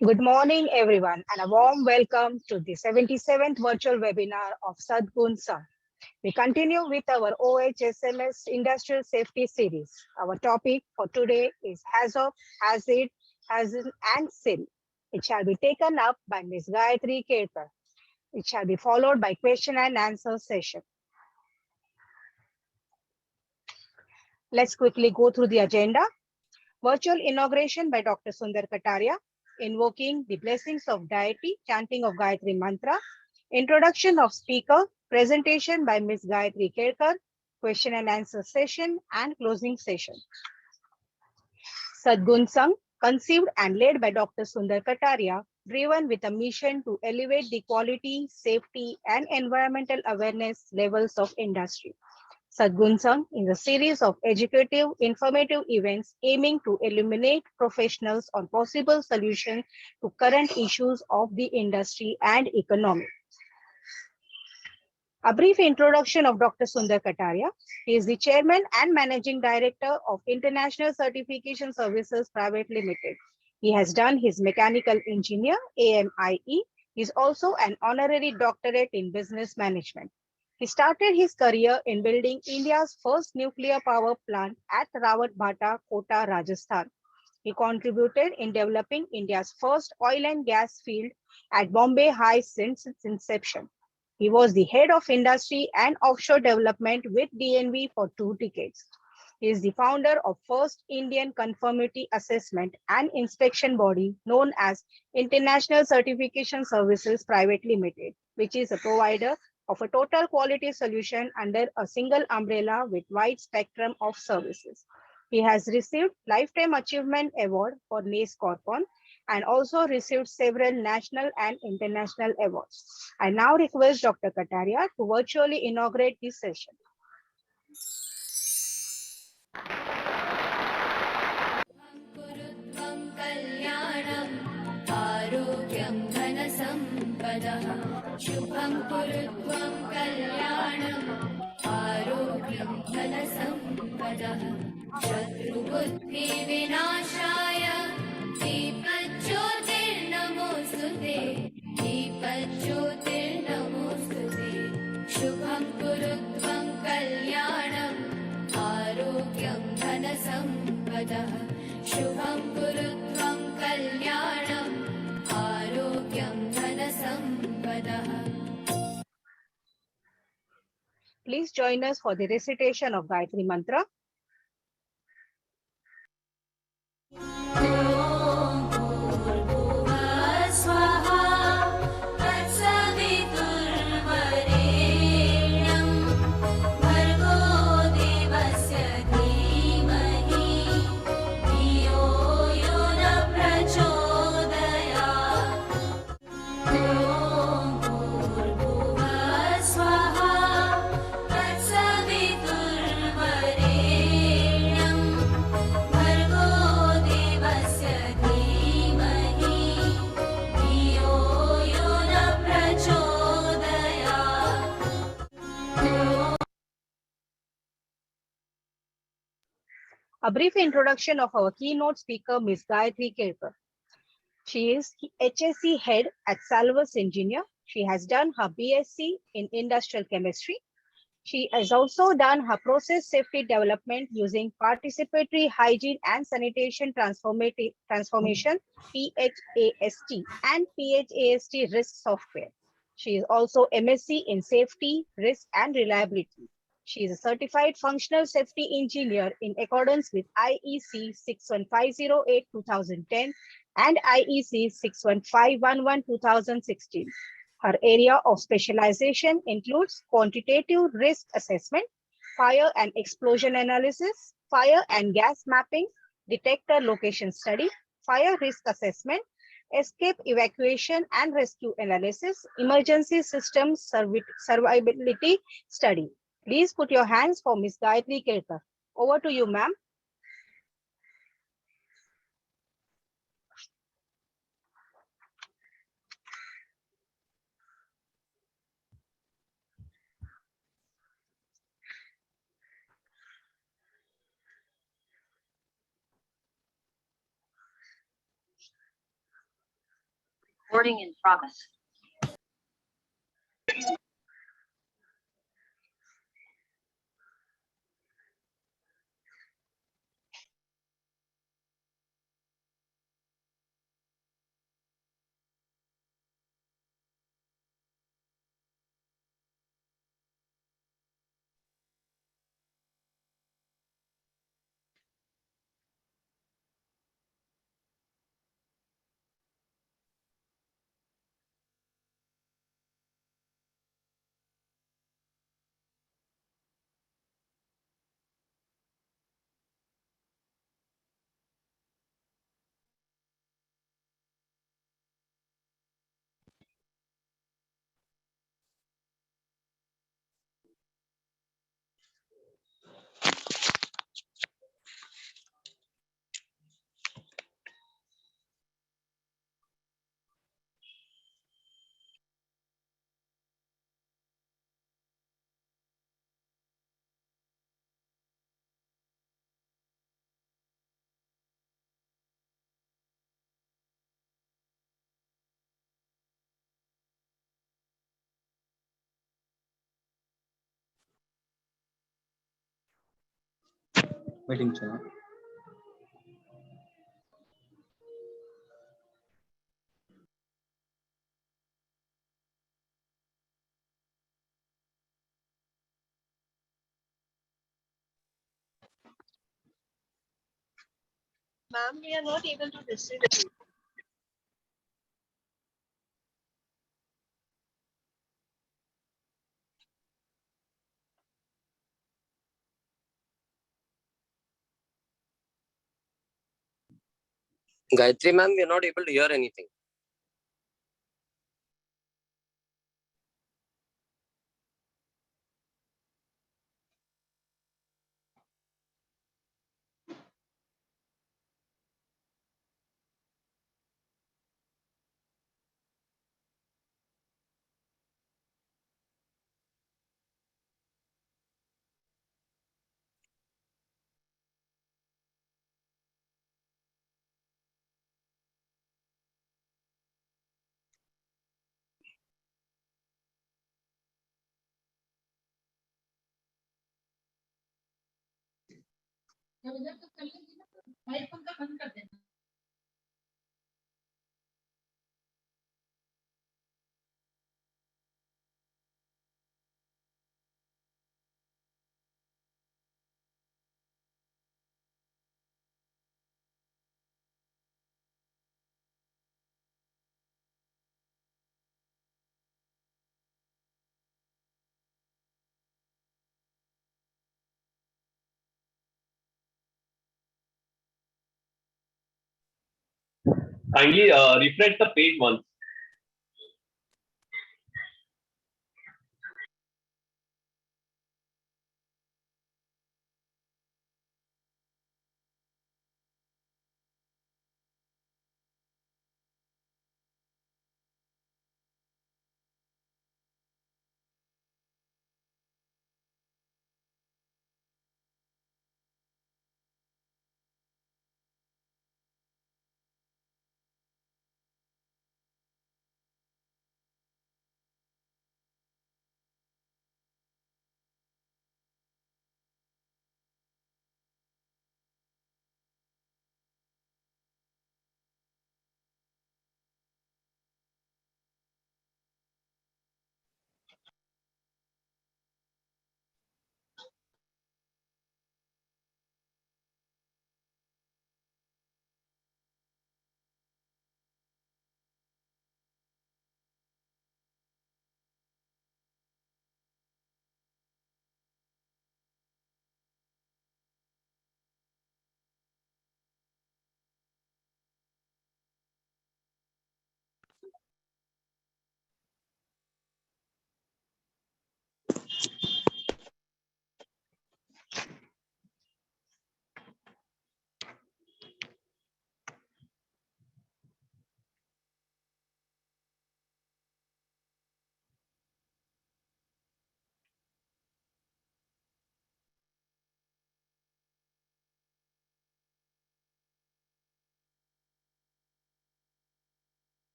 Good morning, everyone, and a warm welcome to the 77th virtual webinar of Sadgun Sangh. We continue with our OHSMS Industrial Safety Series. Our topic for today is hazard, and sin. It shall be taken up by Ms. Gayatri Kelkar. It shall be followed by question and answer session. Let's quickly go through the agenda. Virtual inauguration by Dr. Sundar Kataria, invoking the blessings of deity, chanting of Gayatri Mantra, introduction of speaker, presentation by Ms. Gayatri Kelkar, question and answer session, and closing session. Sadgun Sangh, conceived and led by Dr. Sundar Kataria, driven with a mission to elevate the quality, safety, and environmental awareness levels of industry. Sadgun Sangh is a series of educative, informative events aiming to illuminate professionals on possible solutions to current issues of the industry and economy. A brief introduction of Dr. Sundar Kataria. He is the Chairman and Managing Director of International Certification Services Private Limited. He has done his Mechanical Engineer, AMIE, He is also an honorary doctorate in business management. He started his career in building India's first nuclear power plant at Rawatbhata, Kota, Rajasthan. He contributed in developing India's first oil and gas field at Bombay High since its inception. He was the head of industry and offshore development with DNV for 2 decades. He is the founder of first Indian conformity assessment and inspection body known as International Certification Services Private Limited, which is a provider of a total quality solution under a single umbrella with wide spectrum of services. He has received Lifetime Achievement Award for NACE Corpon and also received several national and international awards. I now request Dr. Kataria to virtually inaugurate this session. शुभं कुरु त्वं कल्याणम् आरोग्यं धनसम्पदः शत्रुबुद्धिविनाशाय दीपज्योतिर्नमोऽस्तु ते दीपज्योतिर्नमोऽस्तु ते शुभं कुरु त्वं कल्याणम् आरोग्यं धनसम्पदः शुभं कुरु त्वं कल्याणम् आरोग्यं धनसम्पदः. Please join us for the recitation of Gayatri Mantra. A brief introduction of our keynote speaker, Ms. Gayatri Kelkar. She is HSC head at Salvus Engineer. She has done her BSc in Industrial Chemistry. She has also done her process safety development using participatory hygiene and sanitation transformation, PHAST, and PHAST risk software. She is also MSc in safety, risk, and reliability. She is a certified functional safety engineer in accordance with IEC 61508-2010 and IEC 61511-2016. Her area of specialization includes quantitative risk assessment, fire and explosion analysis, fire and gas mapping, detector location study, fire risk assessment, escape evacuation and rescue analysis, emergency systems survivability study. Please put your hands for Ms. Gayatri Kelkar. Over to you, ma'am. Recording in progress. Waiting channel. Ma'am, we are not able to listen to you. Gayatri ma'am, we are not able to hear anything. Kindly refresh the page once.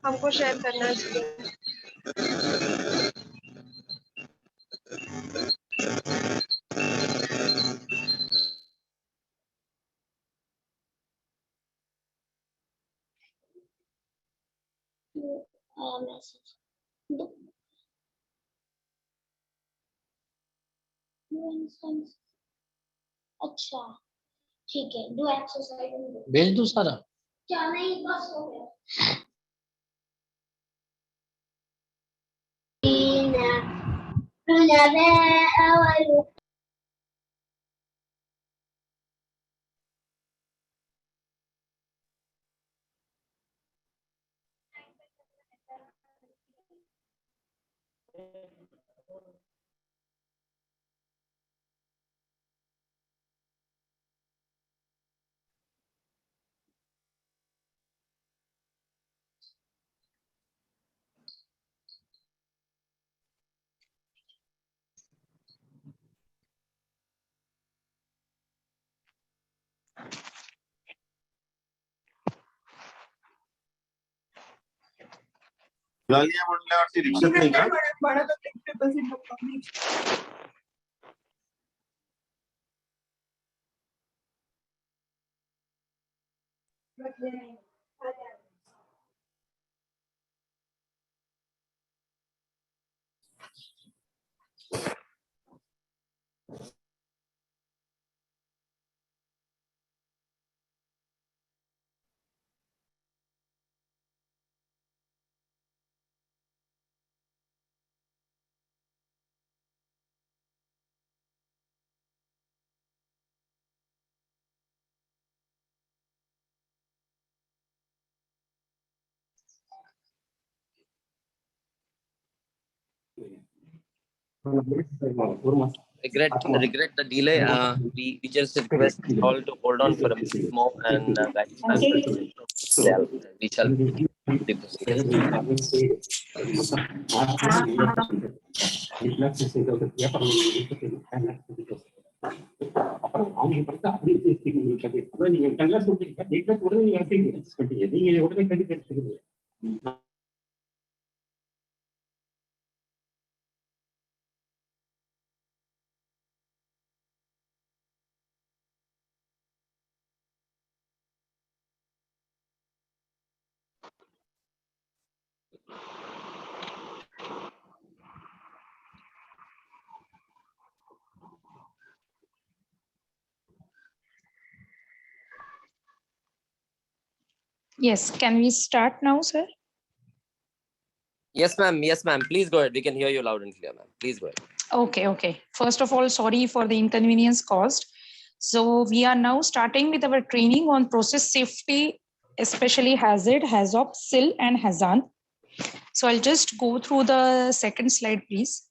हमको share करना है screen। Message अच्छा ठीक है, do exercise भेज दूं सारा, क्या नहीं बस हो गया। गालियां म्हणल्यावरती रिक्षात नाही का? Regret the delay. We just request all to hold on for a bit more and we shall the proceedings. Yes, can we start now, sir? Yes, ma'am. Yes, ma'am. Please go ahead. We can hear you loud and clear, ma'am. Please go ahead. Okay. First of all, sorry for the inconvenience caused. So we are now starting with our training on process safety, especially hazard, HAZOP, SIL, and HAZAN. So I'll just go through the second slide, please.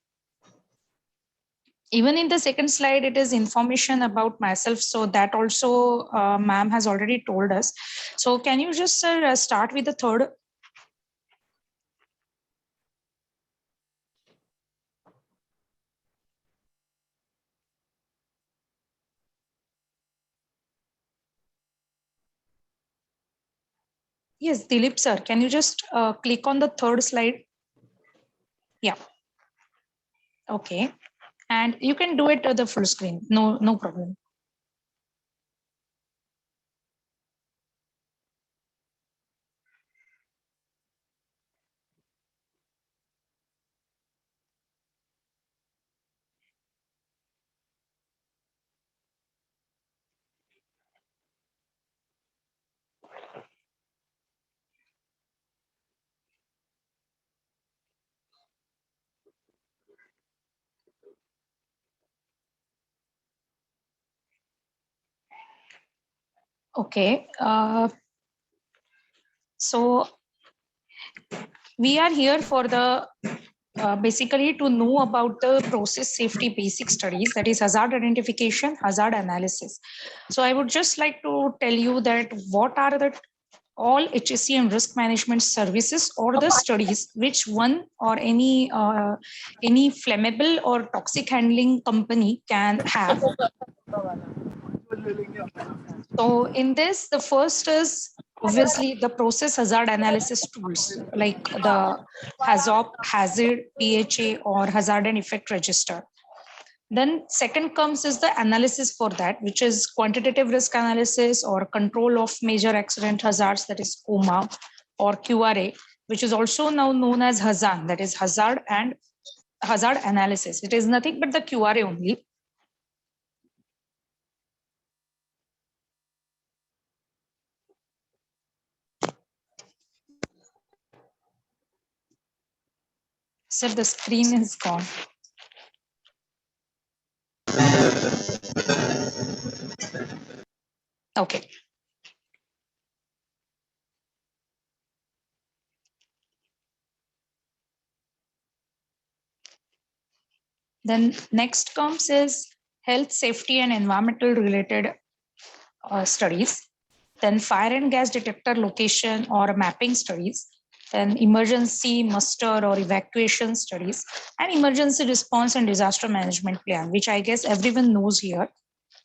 Even in the second slide, it is information about myself. So that also ma'am has already told us. So can you just, sir, start with the third? Yes, Dilip sir, can you just click on the third slide? Yeah. Okay. And you can do it to the full screen. No problem. Okay. So we are here for the basically to know about the process safety basic studies, that is hazard identification, hazard analysis. So I would just like to tell you that what are the all HSE and risk management services or the studies which one or any flammable or toxic handling company can have. So in this, the first is obviously the process hazard analysis tools like the HAZOP, hazard, PHA, or hazard and effect register. Then second comes is the analysis for that, which is quantitative risk analysis or control of major accident hazards, that is COMA, or QRA, which is also now known as HAZAN, that is hazard and hazard analysis. It is nothing but the QRA only. So the screen is gone. Okay. Then next comes is health, safety, and environmental related studies. Then fire and gas detector location or mapping studies. Then emergency muster or evacuation studies, and emergency response and disaster management plan, which I guess everyone knows here.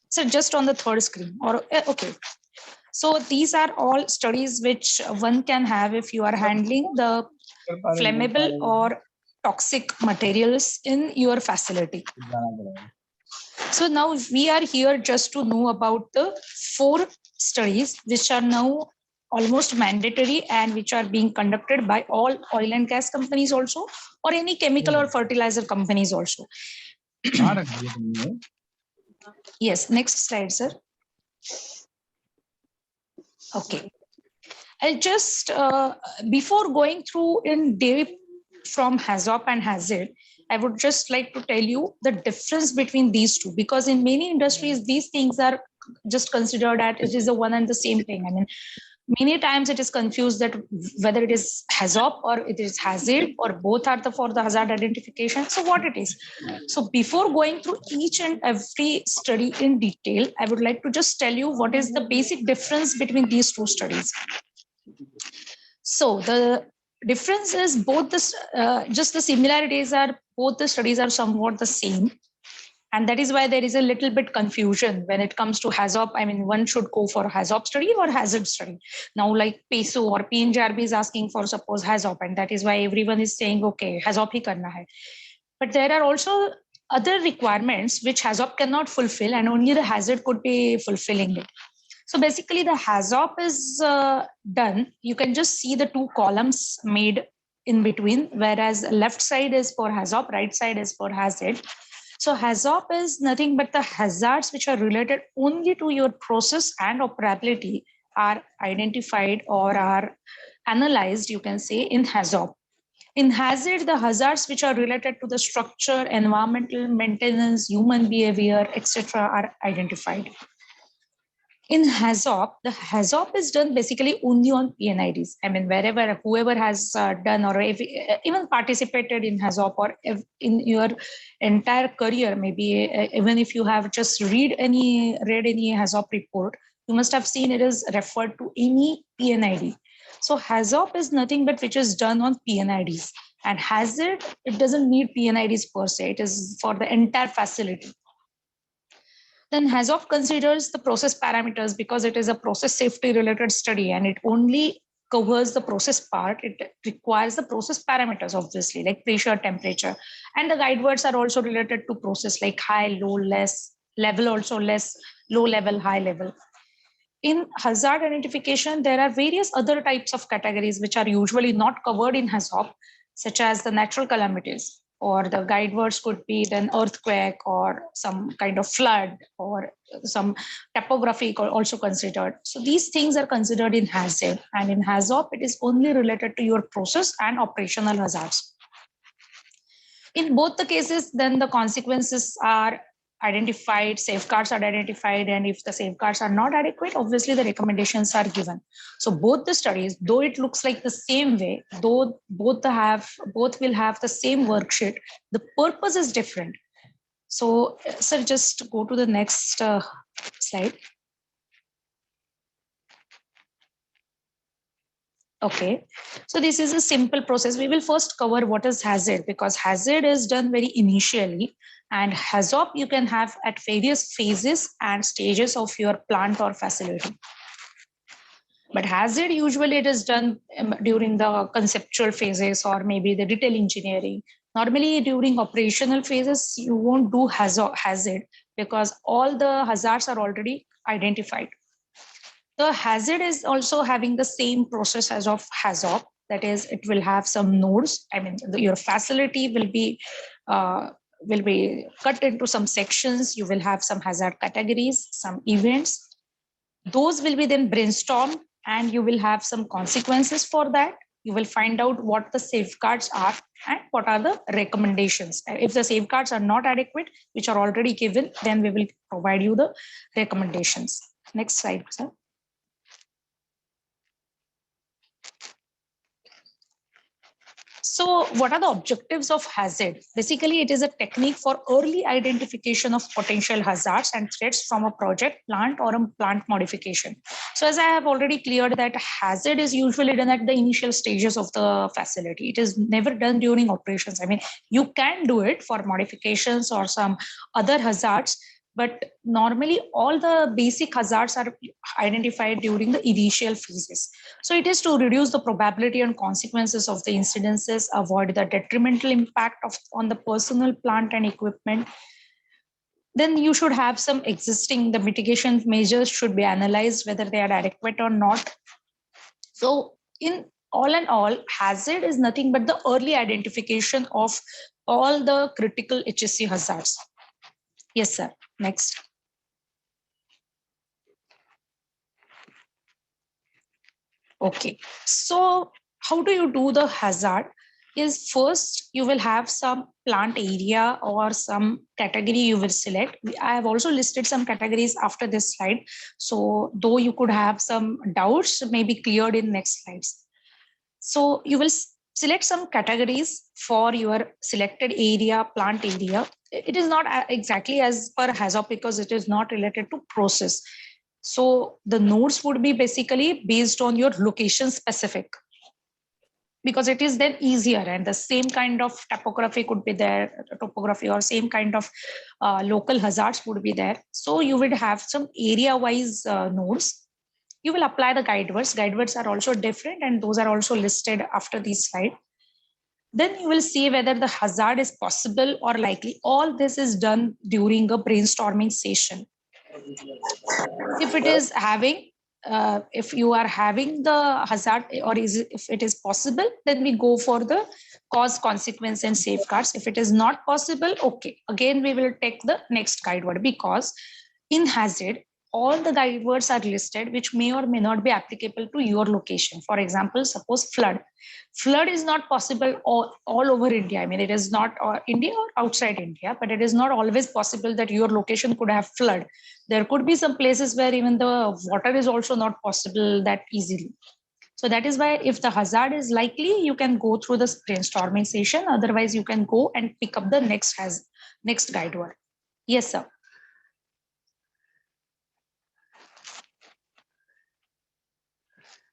So just on the third screen, or okay. So these are all studies which one can have if you are handling the flammable or toxic materials in your facility. So now we are here just to know about the 4 studies which are now almost mandatory and which are being conducted by all oil and gas companies also, or any chemical or fertilizer companies also. Yes, next slide, sir. Okay. I'll just, before going through in depth from HAZOP and hazard, I would just like to tell you the difference between these two, because in many industries, these things are just considered that it is the one and the same thing. I mean, many times it is confused that whether it is HAZOP or it is hazard, or both are for the hazard identification. So what it is. So before going through each and every study in detail, I would like to just tell you what is the basic difference between these 2 studies. So the difference is both just the similarities are both the studies are somewhat the same. And that is why there is a little bit confusion when it comes to HAZOP. I mean, one should go for HAZOP study or hazard study. Now, like PESO or PNJRB is asking for suppose HAZOP, and that is why everyone is saying, okay, HAZOP hi karna hai. But there are also other requirements which HAZOP cannot fulfill, and only the hazard could be fulfilling it. So basically the HAZOP is done. You can just see the 2 columns made in between, whereas left side is for HAZOP, right side is for hazard. So HAZOP is nothing but the hazards which are related only to your process and operability are identified or are analyzed, you can say, in HAZOP. In hazard, the hazards which are related to the structure, environmental maintenance, human behavior, etc. are identified. In HAZOP, the HAZOP is done basically only on PNIDs. I mean, wherever, whoever has done or even participated in HAZOP, or in your entire career, maybe even if you have just read any HAZOP report, you must have seen it is referred to any PNID. So HAZOP is nothing but which is done on PNIDs. And hazard, it doesn't need PNIDs per se. It is for the entire facility. Then HAZOP considers the process parameters because it is a process safety related study and it only covers the process part. It requires the process parameters, obviously, like pressure, temperature. And the guide words are also related to process, like high, low, less, level also less, low level, high level. In hazard identification, there are various other types of categories which are usually not covered in HAZOP, such as the natural calamities, or the guide words could be then earthquake or some kind of flood or some topography also considered. So these things are considered in hazard, and in HAZOP, it is only related to your process and operational hazards. In both the cases, then the consequences are identified, safeguards are identified, and if the safeguards are not adequate, obviously the recommendations are given. So both the studies, though it looks like the same way, though both will have the same worksheet, the purpose is different. So sir, just go to the next slide. Okay, so this is a simple process. We will first cover what is hazard, because hazard is done very initially, and HAZOP you can have at various phases and stages of your plant or facility. But hazard, usually it is done during the conceptual phases or maybe the detail engineering. Normally during operational phases, you won't do hazard because all the hazards are already identified. The hazard is also having the same process as of HAZOP. That is, it will have some nodes. I mean, your facility will be cut into some sections. You will have some hazard categories, some events. Those will be then brainstormed, and you will have some consequences for that. You will find out what the safeguards are and what are the recommendations. If the safeguards are not adequate, which are already given, then we will provide you the recommendations. Next slide, sir. So what are the objectives of hazard? Basically, it is a technique for early identification of potential hazards and threats from a project, plant, or a plant modification. So as I have already cleared that hazard is usually done at the initial stages of the facility. It is never done during operations. I mean, you can do it for modifications or some other hazards, but normally all the basic hazards are identified during the initial phases. So it is to reduce the probability and consequences of the incidences, avoid the detrimental impact on the personal, plant, and equipment. Then you should have some existing, the mitigation measures should be analyzed whether they are adequate or not. So in all, hazard is nothing but the early identification of all the critical HSE hazards. Yes, sir. Next. Okay, so how do you do the hazard? Is first you will have some plant area or some category you will select. I have also listed some categories after this slide. So though you could have some doubts, may be cleared in next slides. So you will select some categories for your selected area, plant area. It is not exactly as per HAZOP because it is not related to process. So the nodes would be basically based on your location specific, because it is then easier, and the same kind of topography could be there, topography or same kind of local hazards would be there. So you would have some area wise nodes. You will apply the guide words. Guide words are also different, and those are also listed after this slide. Then you will see whether the hazard is possible or likely. All this is done during a brainstorming session. If it is having, if you are having the hazard, or if it is possible, then we go for the cause, consequence, and safeguards. If it is not possible, okay, again we will take the next guide word, because in hazard, all the guide words are listed which may or may not be applicable to your location. For example, suppose flood. Flood is not possible all over India. I mean, it is not India or outside India, but it is not always possible that your location could have flood. There could be some places where even the water is also not possible that easily. So that is why if the hazard is likely, you can go through the brainstorming session. Otherwise, you can go and pick up the next guide word. Yes, sir.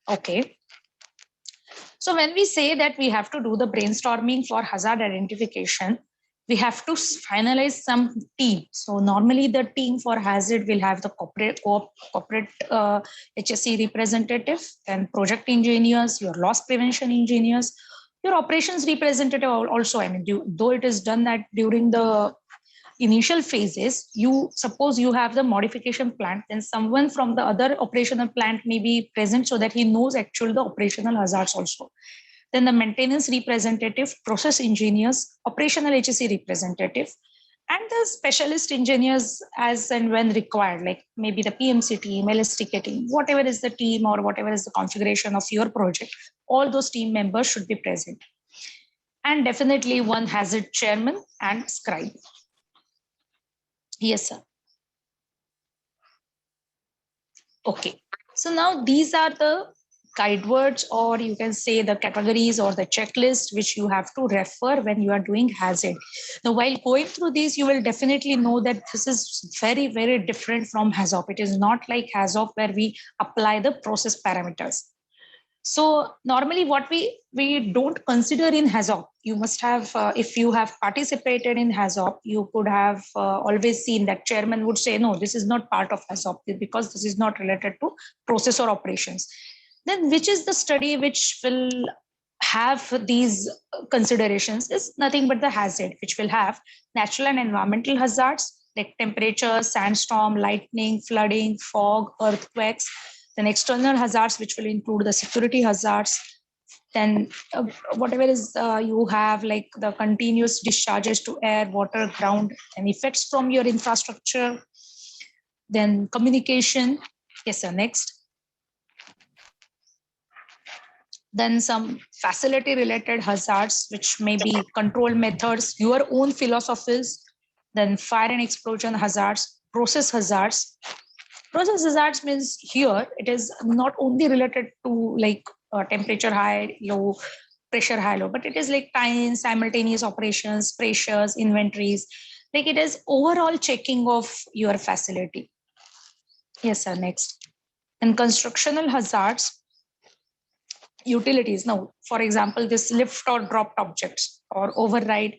Okay. So when we say that we have to do the brainstorming for hazard identification, we have to finalize some team. So normally the team for hazard will have the corporate HSE representative, and project engineers, your loss prevention engineers, your operations representative also. I mean, though it is done that during the initial phases, you suppose you have the modification plant, then someone from the other operational plant may be present so that he knows actually the operational hazards also. Then the maintenance representative, process engineers, operational HSE representative, and the specialist engineers as and when required, like maybe the PMC team, LSTK team, whatever is the team or whatever is the configuration of your project, all those team members should be present. And definitely one hazard chairman and scribe. Yes, sir. Okay. So now these are the guide words, or you can say the categories or the checklist which you have to refer when you are doing hazard. Now, while going through these, you will definitely know that this is very, very different from HAZOP. It is not like HAZOP where we apply the process parameters. So normally what we don't consider in HAZOP, you must have, if you have participated in HAZOP, you could have always seen that chairman would say, no, this is not part of HAZOP because this is not related to process or operations. Then which is the study which will have these considerations is nothing but the hazard, which will have natural and environmental hazards like temperature, sandstorm, lightning, flooding, fog, earthquakes, then external hazards, which will include the security hazards, then whatever is you have like the continuous discharges to air, water, ground, and effects from your infrastructure, then communication. Yes, sir, next. Then some facility related hazards, which may be control methods, your own philosophies, then fire and explosion hazards, process hazards. Process hazards means here it is not only related to like temperature high, low, pressure high, low, but it is like time, simultaneous operations, pressures, inventories. Like it is overall checking of your facility. Yes, sir, next. And constructional hazards, utilities. Now, for example, this lift or dropped objects or override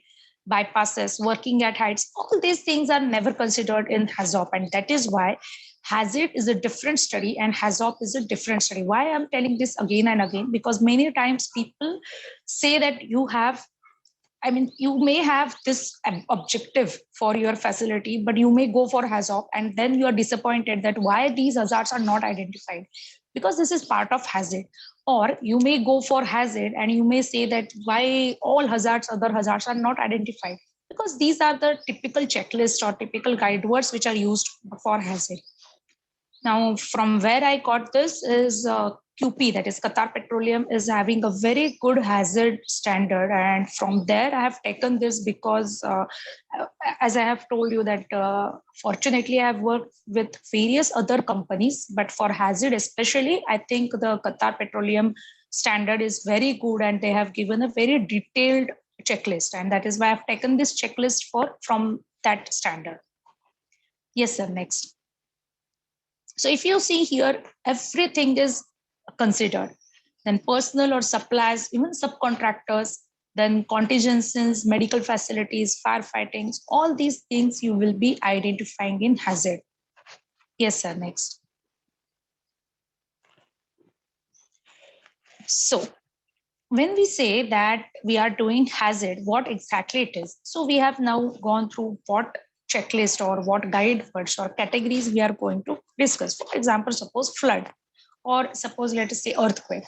bypasses, working at heights, all these things are never considered in HAZOP. And that is why hazard is a different study and HAZOP is a different study. Why I'm telling this again and again, because many times people say that you have, I mean, you may have this objective for your facility, but you may go for HAZOP and then you are disappointed that why these hazards are not identified, because this is part of hazard. Or you may go for hazard and you may say that why all hazards, other hazards are not identified, because these are the typical checklist or typical guide words which are used for hazard. Now, from where I got this is QP, that is Qatar Petroleum, is having a very good hazard standard. And from there, I have taken this because, as I have told you that fortunately, I have worked with various other companies, but for hazard especially, I think the Qatar Petroleum standard is very good and they have given a very detailed checklist. And that is why I've taken this checklist from that standard. Yes, sir, next. So if you see here, everything is considered. Then personal or suppliers, even subcontractors, then contingencies, medical facilities, firefighting, all these things you will be identifying in hazard. Yes, sir, next. So when we say that we are doing hazard, what exactly it is? So we have now gone through what checklist or what guide words or categories we are going to discuss. For example, suppose flood, or suppose let us say earthquake.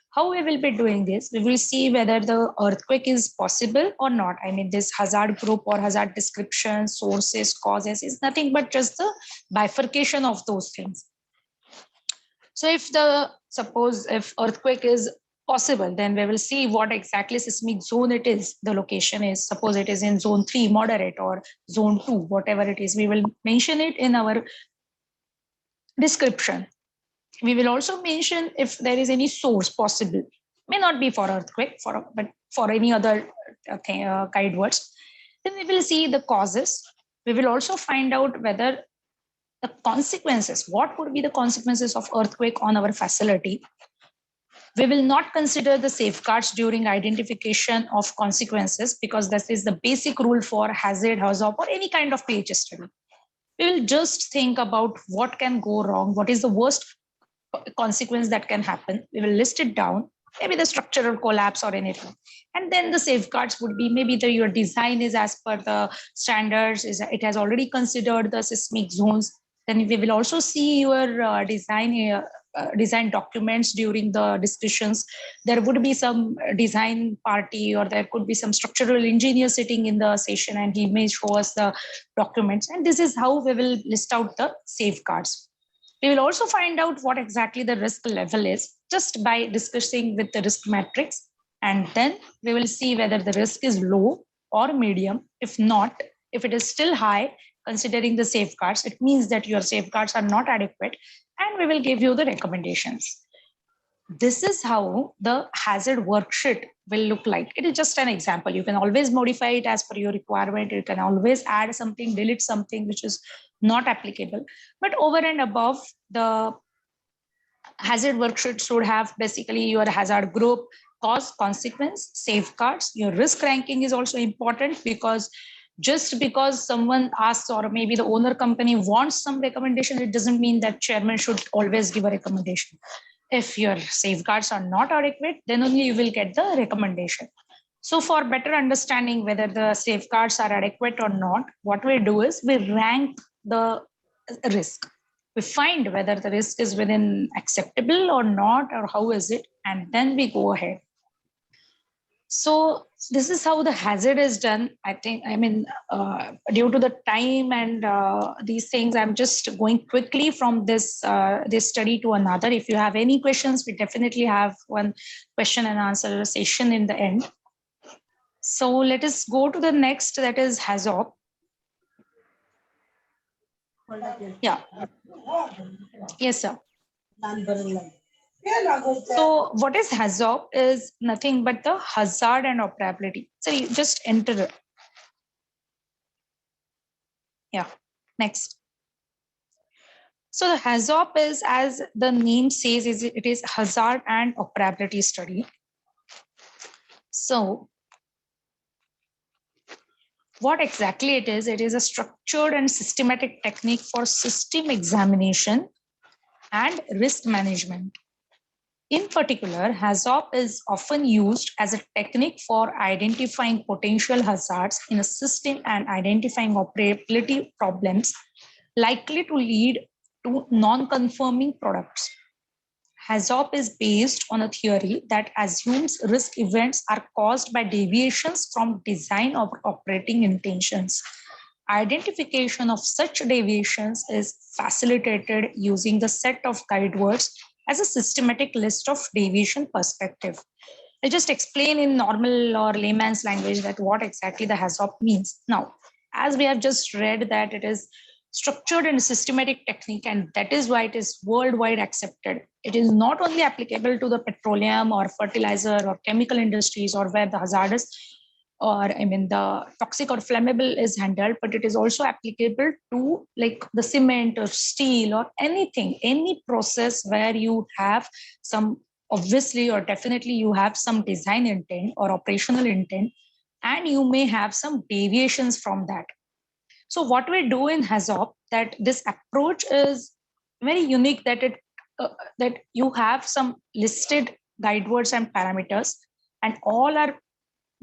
How we will be doing this? We will see whether the earthquake is possible or not. I mean, this hazard group or hazard description, sources, causes is nothing but just the bifurcation of those things. So if suppose if earthquake is possible, then we will see what exactly seismic zone it is, the location is. Suppose it is in zone 3 moderate or zone 2, whatever it is, we will mention it in our description. We will also mention if there is any source possible, may not be for earthquake, but for any other guide words. Then we will see the causes. We will also find out whether the consequences, what would be the consequences of earthquake on our facility. We will not consider the safeguards during identification of consequences, because this is the basic rule for hazard, HAZOP, or any kind of PH study. We will just think about what can go wrong, what is the worst consequence that can happen. We will list it down, maybe the structural collapse or anything. And then the safeguards would be maybe your design is as per the standards, it has already considered the seismic zones. Then we will also see your design documents during the discussions. There would be some design party or there could be some structural engineer sitting in the session and he may show us the documents. And this is how we will list out the safeguards. We will also find out what exactly the risk level is just by discussing with the risk matrix. And then we will see whether the risk is low or medium. If not, if it is still high, considering the safeguards, it means that your safeguards are not adequate, and we will give you the recommendations. This is how the hazard worksheet will look like. It is just an example. You can always modify it as per your requirement. You can always add something, delete something which is not applicable. But over and above, the hazard worksheet should have basically your hazard group, cause, consequence, safeguards. Your risk ranking is also important, because just because someone asks or maybe the owner company wants some recommendation, it doesn't mean that chairman should always give a recommendation. If your safeguards are not adequate, then only you will get the recommendation. So for better understanding whether the safeguards are adequate or not, what we do is we rank the risk. We find whether the risk is within acceptable or not, or how is it, and then we go ahead. So this is how the hazard is done. I think, due to the time and these things, I'm just going quickly from this study to another. If you have any questions, we definitely have one question and answer session in the end. So let us go to the next, that is HAZOP. Yeah. Yes, sir. So what is HAZOP is nothing but the hazard and operability. So you just enter it. Yeah, next. So the HAZOP is, as the name says, it is hazard and operability study. So what exactly it is a structured and systematic technique for system examination and risk management. In particular, HAZOP is often used as a technique for identifying potential hazards in a system and identifying operability problems likely to lead to non-conforming products. HAZOP is based on a theory that assumes risk events are caused by deviations from design or operating intentions. Identification of such deviations is facilitated using the set of guide words as a systematic list of deviation perspective. I'll just explain in normal or layman's language that what exactly the HAZOP means. Now, as we have just read that it is structured and systematic technique, and that is why it is worldwide accepted. It is not only applicable to the petroleum or fertilizer or chemical industries or where the hazardous or the toxic or flammable is handled, but it is also applicable to like the cement or steel or anything, any process where you have some, obviously or definitely you have some design intent or operational intent, and you may have some deviations from that. So what we do in HAZOP, that this approach is very unique, that that you have some listed guide words and parameters, and all are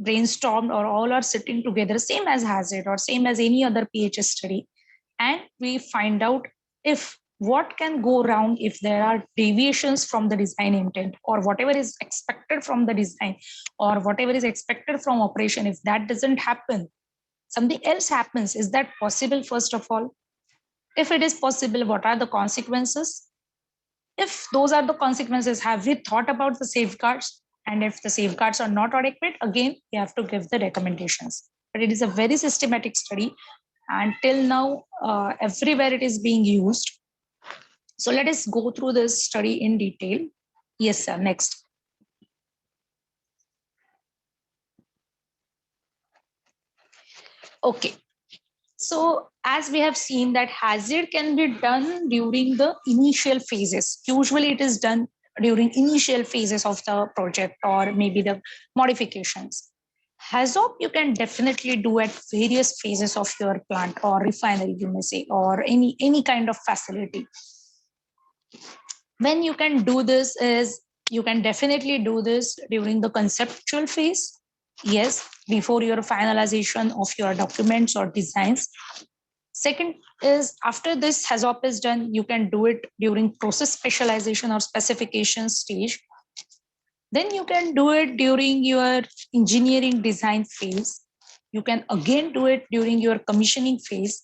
brainstormed or all are sitting together, same as hazard or same as any other PHS study, and we find out if what can go wrong if there are deviations from the design intent, or whatever is expected from the design, or whatever is expected from operation. If that doesn't happen, something else happens. Is that possible? First of all, if it is possible, what are the consequences? If those are the consequences, have we thought about the safeguards? And if the safeguards are not adequate, again, we have to give the recommendations. But it is a very systematic study, and till now, everywhere it is being used. So let us go through this study in detail. Yes, sir. Next. Okay. So as we have seen that hazard can be done during the initial phases. Usually it is done during initial phases of the project or maybe the modifications. HAZOP you can definitely do at various phases of your plant or refinery, you may say, or any kind of facility. When you can do this is, you can definitely do this during the conceptual phase. Yes, before your finalization of your documents or designs. Second is, after this HAZOP is done, you can do it during process specialization or specification stage. Then you can do it during your engineering design phase. You can again do it during your commissioning phase.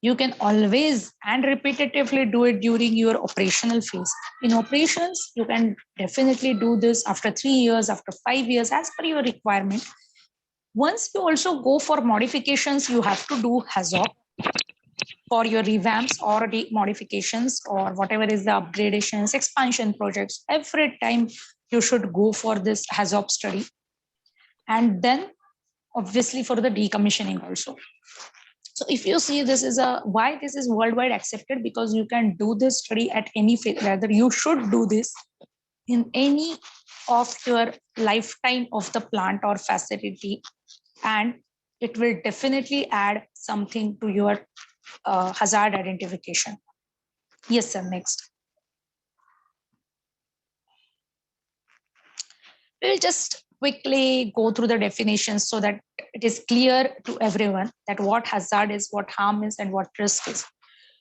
You can always and repetitively do it during your operational phase. In operations, you can definitely do this after 3 years, after 5 years, as per your requirement. Once you also go for modifications, you have to do HAZOP for your revamps or modifications or whatever is the upgradations, expansion projects. Every time you should go for this HAZOP study. And then obviously for the decommissioning also. So if you see, this is why this is worldwide accepted, because you can do this study at any phase, rather you should do this in any of your lifetime of the plant or facility, and it will definitely add something to your hazard identification. Yes, sir. Next. We'll just quickly go through the definitions so that it is clear to everyone that what hazard is, what harm is, and what risk is.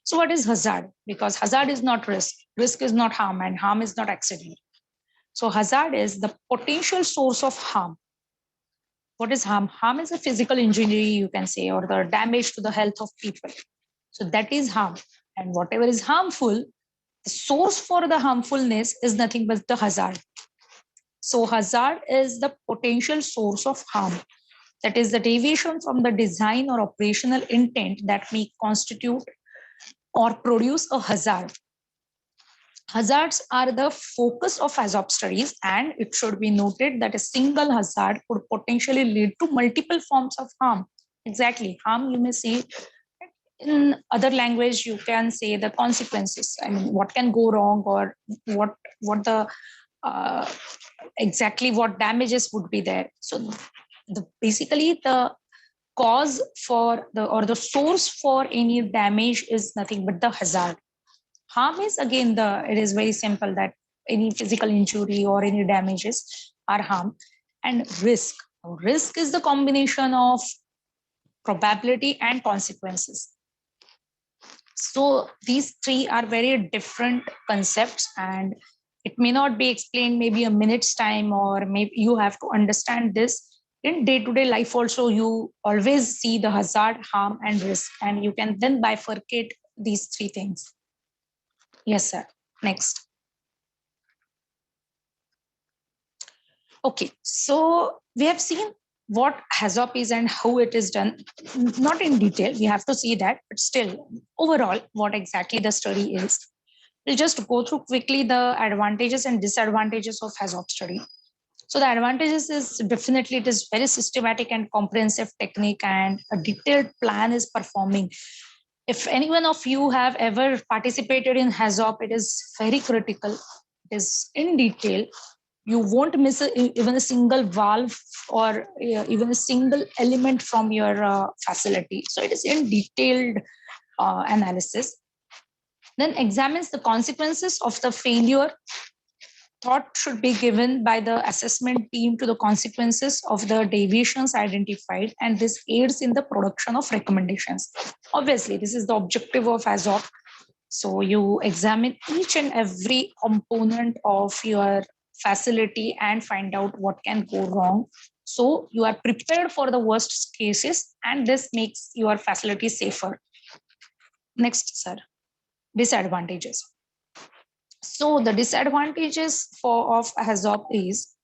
So what is hazard? Because hazard is not risk, risk is not harm, and harm is not accident. So hazard is the potential source of harm. What is harm? Harm is a physical injury, you can say, or the damage to the health of people. So that is harm. And whatever is harmful, the source for the harmfulness is nothing but the hazard. So hazard is the potential source of harm. That is the deviation from the design or operational intent that may constitute or produce a hazard. Hazards are the focus of HAZOP studies, and it should be noted that a single hazard could potentially lead to multiple forms of harm. Exactly, harm, you may say, in other language, you can say the consequences. I mean, what can go wrong, or what the exactly what damages would be there. So basically the cause for the source for any damage is nothing but the hazard. Harm is again it is very simple that any physical injury or any damages are harm. And risk is the combination of probability and consequences. So these three are very different concepts, and it may not be explained maybe a minute's time, or maybe you have to understand this in day-to-day life also. You always see the hazard, harm, and risk, and you can then bifurcate these three things. Yes, sir. Next. Okay, so we have seen what HAZOP is and how it is done. Not in detail, we have to see that, but still, overall, what exactly the study is. We'll just go through quickly the advantages and disadvantages of HAZOP study. So the advantages is definitely it is very systematic and comprehensive technique, and a detailed plan is performing. If any one of you have ever participated in HAZOP, it is very critical. It is in detail. You won't miss even a single valve or even a single element from your facility. So it is in detailed analysis. Then examines the consequences of the failure. Thought should be given by the assessment team to the consequences of the deviations identified, and this aids in the production of recommendations. Obviously, this is the objective of HAZOP. So you examine each and every component of your facility and find out what can go wrong. So you are prepared for the worst cases, and this makes your facility safer. Next, sir. Disadvantages. So the disadvantages of HAZOP is,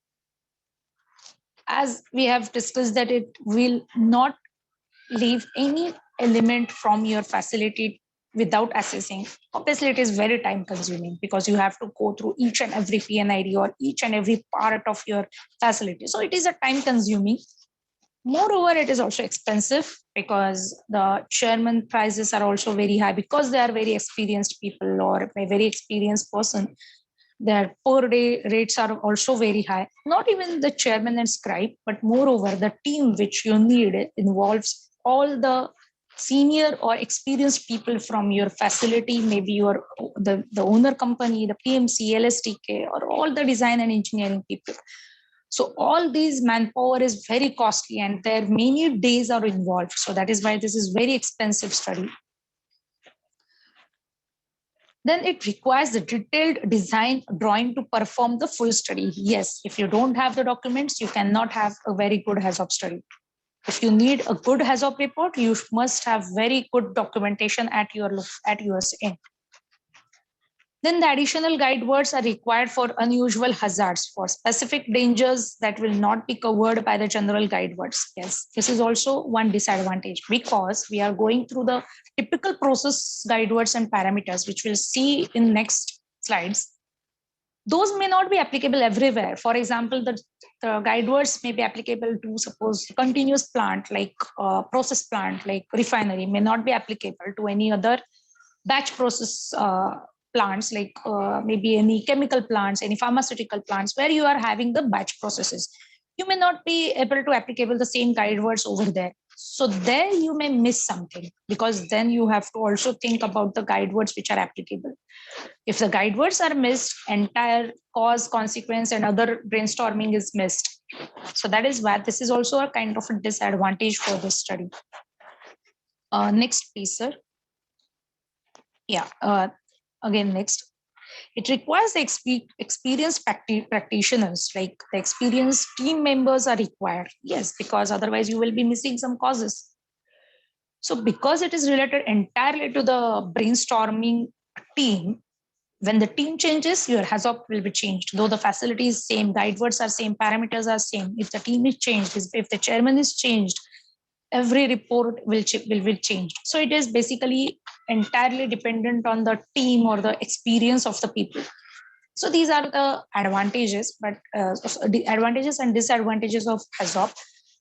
as we have discussed, that it will not leave any element from your facility without assessing. Obviously, it is very time consuming because you have to go through each and every PNID or each and every part of your facility. So it is a time consuming. Moreover, it is also expensive because the chairman prices are also very high because they are very experienced people or a very experienced person. Their per day rates are also very high. Not even the chairman and scribe, but moreover, the team which you need involves all the senior or experienced people from your facility, maybe the owner company, the PMC, LSTK, or all the design and engineering people. So all these manpower is very costly, and there many days are involved. So that is why this is very expensive study. Then it requires the detailed design drawing to perform the full study. Yes, if you don't have the documents, you cannot have a very good HAZOP study. If you need a good HAZOP report, you must have very good documentation at your end. Then the additional guide words are required for unusual hazards, for specific dangers that will not be covered by the general guide words. Yes, this is also one disadvantage because we are going through the typical process guide words and parameters, which we'll see in next slides. Those may not be applicable everywhere. For example, the guide words may be applicable to, suppose, continuous plant like process plant like refinery may not be applicable to any other batch process plants like maybe any chemical plants, any pharmaceutical plants where you are having the batch processes. You may not be able to applicable the same guide words over there. So there you may miss something, because then you have to also think about the guide words which are applicable. If the guide words are missed, entire cause, consequence, and other brainstorming is missed. So that is why this is also a kind of a disadvantage for this study. Next, please, sir. Yeah, again, next. It requires the experienced practitioners, like the experienced team members are required. Yes, because otherwise you will be missing some causes. So because it is related entirely to the brainstorming team, when the team changes, your HAZOP will be changed. Though the facility is same, guide words are same, parameters are same. If the team is changed, if the chairman is changed, every report will change. So it is basically entirely dependent on the team or the experience of the people. So these are the advantages, but the advantages and disadvantages of HAZOP.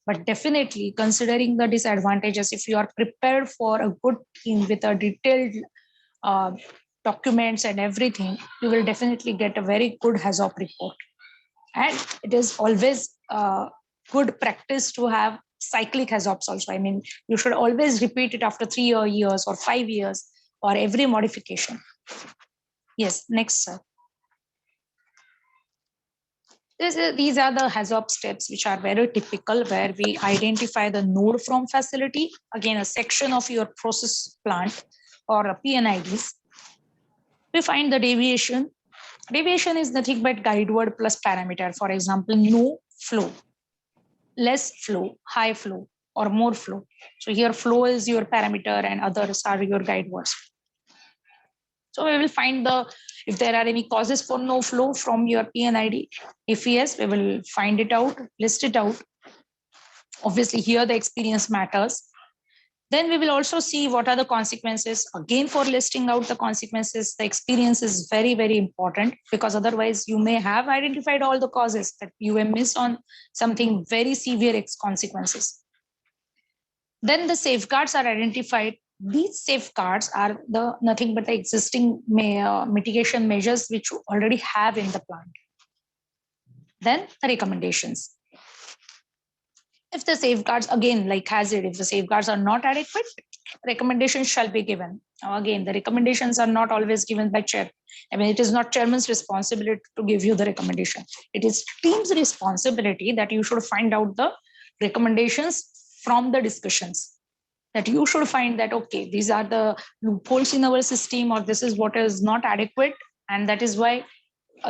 But definitely considering the disadvantages, if you are prepared for a good team with a detailed documents and everything, you will definitely get a very good HAZOP report. And it is always good practice to have cyclic HAZOPs also. I mean, you should always repeat it after 3 years or 5 years or every modification. Yes, next, sir. These are the HAZOP steps, which are very typical, where we identify the node from facility, again, a section of your process plant or a PNIDs. We find the deviation. Deviation is nothing but guide word plus parameter. For example, no flow, less flow, high flow, or more flow. So here flow is your parameter and others are your guide words. So we will find if there are any causes for no flow from your PNID. If yes, we will find it out, list it out. Obviously here the experience matters. Then we will also see what are the consequences. Again, for listing out the consequences, the experience is very, very important, because otherwise you may have identified all the causes, but you may miss on something very severe consequences. Then the safeguards are identified. These safeguards are nothing but the existing mitigation measures which you already have in the plant. Then the recommendations. If the safeguards, again, like hazard, if the safeguards are not adequate, recommendations shall be given. Now, again, the recommendations are not always given by chair. I mean, it is not chairman's responsibility to give you the recommendation. It is team's responsibility that you should find out the recommendations from the discussions. That you should find that, okay, these are the loopholes in our system, or this is what is not adequate. And that is why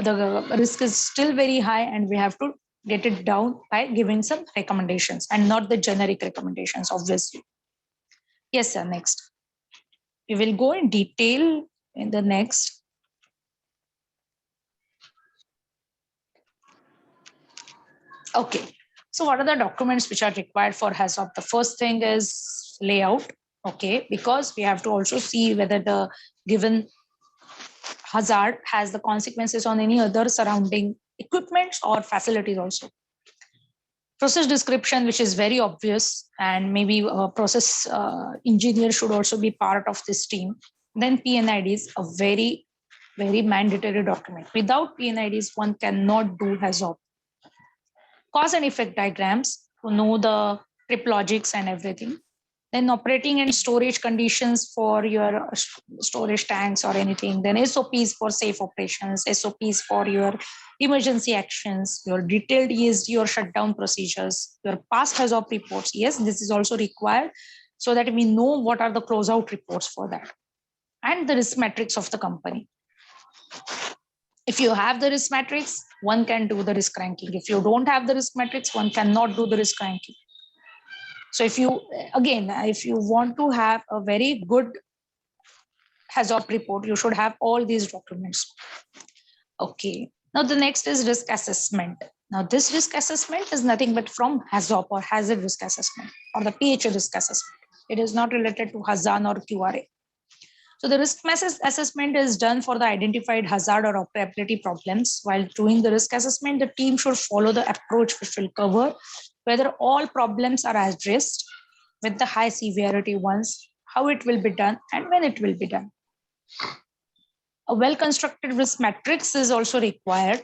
the risk is still very high, and we have to get it down by giving some recommendations and not the generic recommendations, obviously. Yes, sir, next. We will go in detail in the next. Okay, so what are the documents which are required for HAZOP? The first thing is layout, okay, because we have to also see whether the given hazard has the consequences on any other surrounding equipments or facilities also. Process description, which is very obvious, and maybe a process engineer should also be part of this team. Then PNID is a very, very mandatory document. Without PNIDs, one cannot do HAZOP. Cause and effect diagrams to know the trip logics and everything. Then operating and storage conditions for your storage tanks or anything. Then SOPs for safe operations, SOPs for your emergency actions, your detailed ESD or shutdown procedures, your past HAZOP reports. Yes, this is also required so that we know what are the closeout reports for that. And the risk matrix of the company. If you have the risk matrix, one can do the risk ranking. If you don't have the risk matrix, one cannot do the risk ranking. So if you want to have a very good HAZOP report, you should have all these documents. Okay. Now the next is risk assessment. Now this risk assessment is nothing but from HAZOP or hazard risk assessment or the PH risk assessment. It is not related to HAZAN or QRA. So the risk assessment is done for the identified hazard or operability problems. While doing the risk assessment, the team should follow the approach which will cover whether all problems are addressed with the high severity ones, how it will be done, and when it will be done. A well-constructed risk matrix is also required.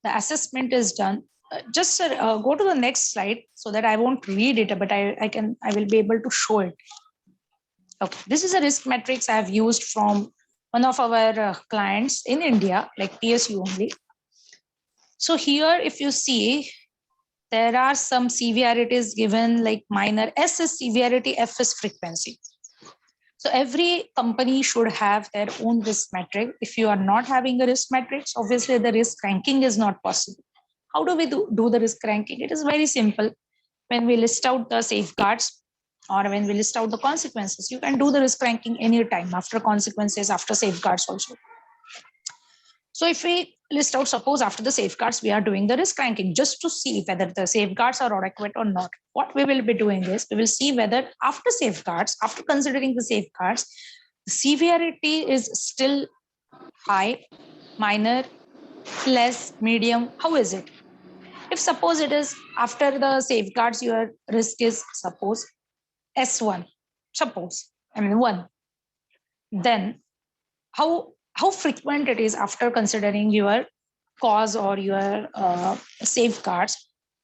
The assessment is done Just go to the next slide so that I won't read it, but I will be able to show it. Okay, this is a risk matrix I have used from one of our clients in India, like PSU only. So here, if you see, there are some severities given, like minor S is severity, F is frequency. So every company should have their own risk matrix. If you are not having a risk matrix, obviously the risk ranking is not possible. How do we do the risk ranking? It is very simple. When we list out the safeguards or when we list out the consequences, you can do the risk ranking anytime after consequences, after safeguards also. So if we list out, suppose after the safeguards, we are doing the risk ranking just to see whether the safeguards are adequate or not. What we will be doing is we will see whether after safeguards, after considering the safeguards, the severity is still high, minor, less, medium. How is it? If suppose it is after the safeguards, your risk is suppose S1, suppose, I mean 1, then how frequent it is after considering your cause or your safeguards,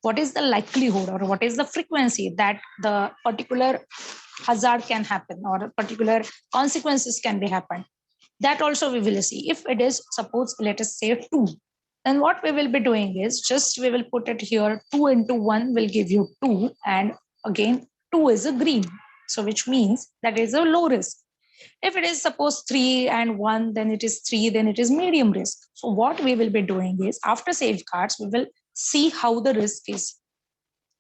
what is the likelihood or what is the frequency that the particular hazard can happen or particular consequences can be happen. That also we will see. If it is, suppose, let us say 2, then what we will be doing is just we will put it here, 2 into 1 will give you 2, and again 2 is a green, so which means that is a low risk. If it is suppose 3 and 1, then it is 3, then it is medium risk. So what we will be doing is after safeguards, we will see how the risk is.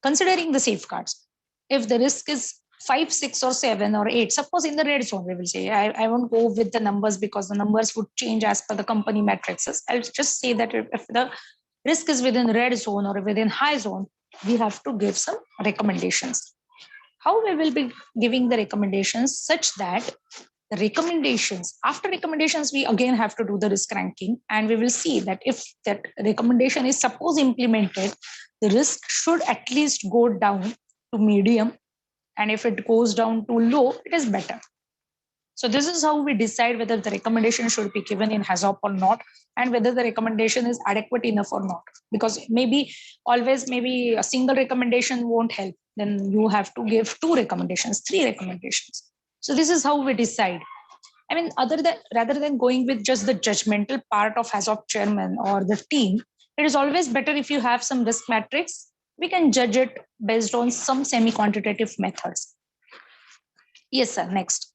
Considering the safeguards, if the risk is 5, 6 or 7 or 8, suppose in the red zone, we will say, I won't go with the numbers because the numbers would change as per the company matrices. I'll just say that if the risk is within red zone or within high zone, we have to give some recommendations. How we will be giving the recommendations such that the recommendations, after recommendations, we again have to do the risk ranking, and we will see that if that recommendation is suppose implemented, the risk should at least go down to medium, and if it goes down to low, it is better. So this is how we decide whether the recommendation should be given in HAZOP or not, and whether the recommendation is adequate enough or not. Because maybe a single recommendation won't help. Then you have to give 2 recommendations, 3 recommendations. So this is how we decide. I mean, rather than going with just the judgmental part of HAZOP chairman or the team, it is always better if you have some risk matrix. We can judge it based on some semi-quantitative methods. Yes, sir. Next.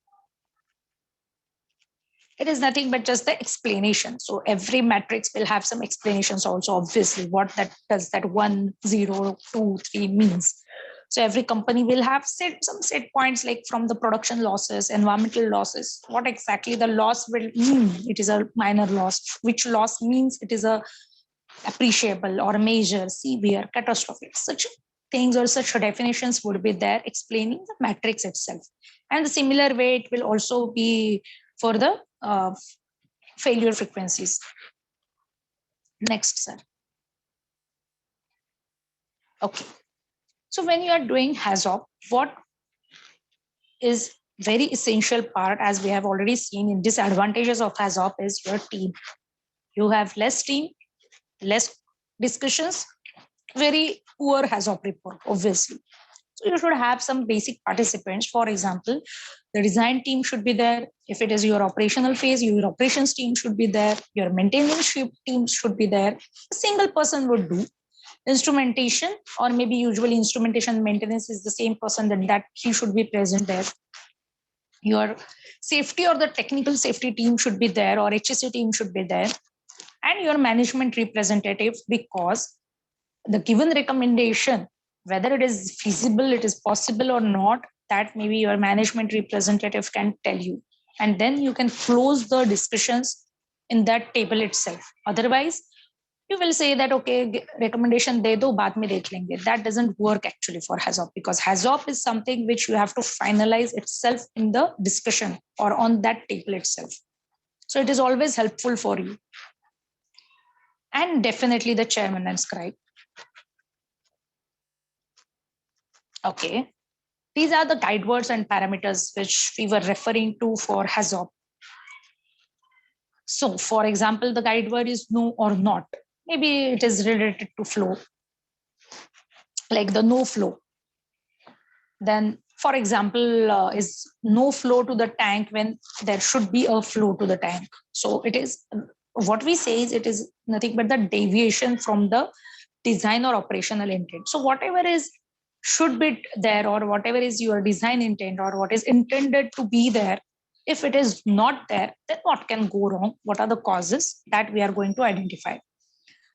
It is nothing but just the explanation. So every matrix will have some explanations also, obviously, what that does that 1, 0, 2, 3 means. So every company will have some set points, like from the production losses, environmental losses, what exactly the loss will mean. It is a minor loss, which loss means it is a appreciable or major, severe, catastrophic. Such things or such definitions would be there explaining the matrix itself. And the similar way it will also be for the failure frequencies. Next, sir. Okay. So when you are doing HAZOP, what is very essential part, as we have already seen in disadvantages of HAZOP, is your team. You have less team, less discussions, very poor HAZOP report, obviously. So you should have some basic participants. For example, the design team should be there. If it is your operational phase, your operations team should be there. Your maintenance team should be there. A single person would do. Instrumentation, or maybe usually instrumentation maintenance is the same person, then that he should be present there. Your safety or the technical safety team should be there, or HSE team should be there, and your management representative, because the given recommendation, whether it is feasible, it is possible or not, that maybe your management representative can tell you, and then you can close the discussions in that table itself. Otherwise, you will say that, okay, recommendation de do, baad mein dekh lenge. That doesn't work actually for HAZOP, because HAZOP is something which you have to finalize itself in the discussion or on that table itself. So it is always helpful for you. And definitely the chairman and scribe. Okay. These are the guide words and parameters which we were referring to for HAZOP. So for example, the guide word is no or not. Maybe it is related to flow. like the no flow. Then, for example, is no flow to the tank when there should be a flow to the tank. So it is, what we say is, it is nothing but the deviation from the design or operational intent. So whatever is should be there, or whatever is your design intent, or what is intended to be there, if it is not there, then what can go wrong? What are the causes that we are going to identify?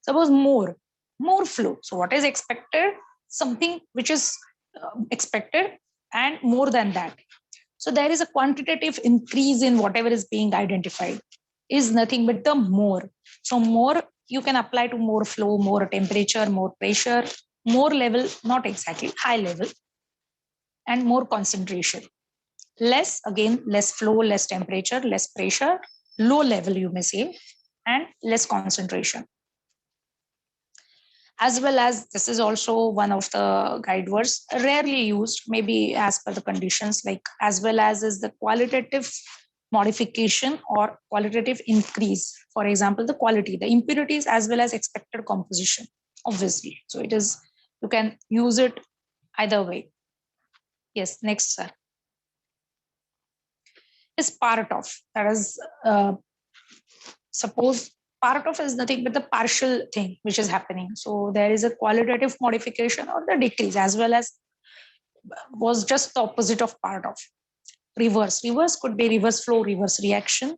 Suppose more flow. So what is expected? Something which is expected and more than that. So there is a quantitative increase in whatever is being identified is nothing but the more. So more you can apply to more flow, more temperature, more pressure, more level, not exactly high level, and more concentration. Less, again, less flow, less temperature, less pressure, low level you may say, and less concentration. As well as, this is also one of the guide words rarely used, maybe as per the conditions, like as well as is the qualitative modification or qualitative increase. For example, the quality, the impurities as well as expected composition, obviously. So it is, you can use it either way. Yes, next, sir. Is part of, that is, suppose part of is nothing but the partial thing which is happening. So there is a qualitative modification or the decrease, as well as was just the opposite of part of. Reverse could be reverse flow, reverse reaction,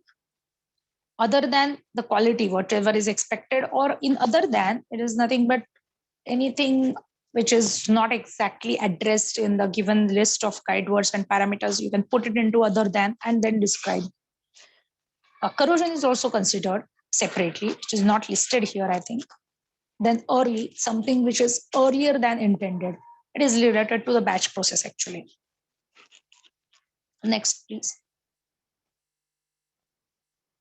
other than the quality, whatever is expected, or in other than, it is nothing but anything which is not exactly addressed in the given list of guide words and parameters. You can put it into other than and then describe. Corrosion is also considered separately, which is not listed here, I think. Then early, something which is earlier than intended. It is related to the batch process actually. Next, please.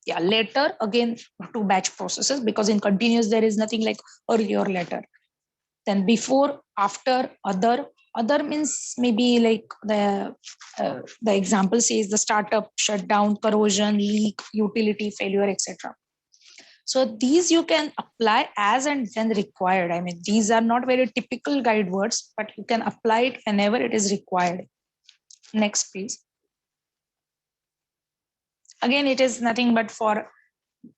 Yeah, later, again, to batch processes, because in continuous, there is nothing like early or later. Then before, after, other. Other means maybe like the example says the startup, shutdown, corrosion, leak, utility failure, etc. So these you can apply as and when required. I mean, these are not very typical guide words, but you can apply it whenever it is required. Next, please. Again, it is nothing but for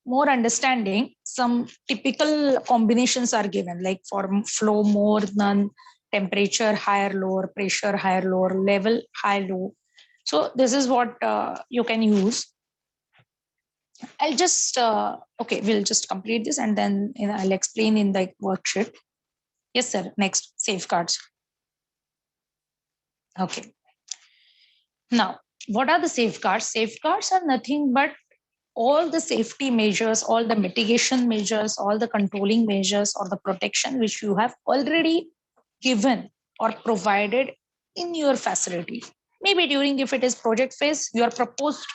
more understanding, some typical combinations are given, like for flow, more, none, temperature, higher, lower, pressure, higher, lower, level, high, low. So this is what you can use. I'll just, okay, we'll just complete this and then I'll explain in the worksheet. Yes, sir. Next, safeguards. Okay. Now, what are the safeguards? Safeguards are nothing but all the safety measures, all the mitigation measures, all the controlling measures or the protection which you have already given or provided in your facility. Maybe during, if it is project phase, you are proposed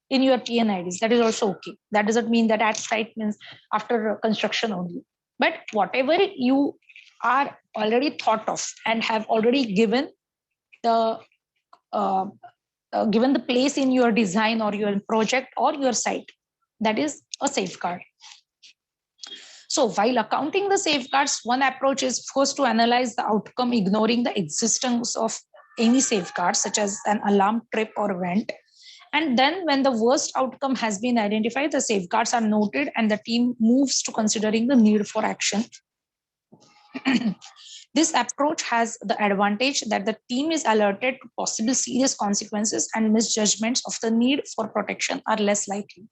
in your PNIDs. That is also okay. That doesn't mean that at site means after construction only. But whatever you are already thought of and have already given the given the place in your design or your project or your site, that is a safeguard. So while accounting the safeguards, one approach is first to analyze the outcome, ignoring the existence of any safeguards such as an alarm, trip or vent. And then when the worst outcome has been identified, the safeguards are noted and the team moves to considering the need for action. This approach has the advantage that the team is alerted to possible serious consequences and misjudgments of the need for protection are less likely.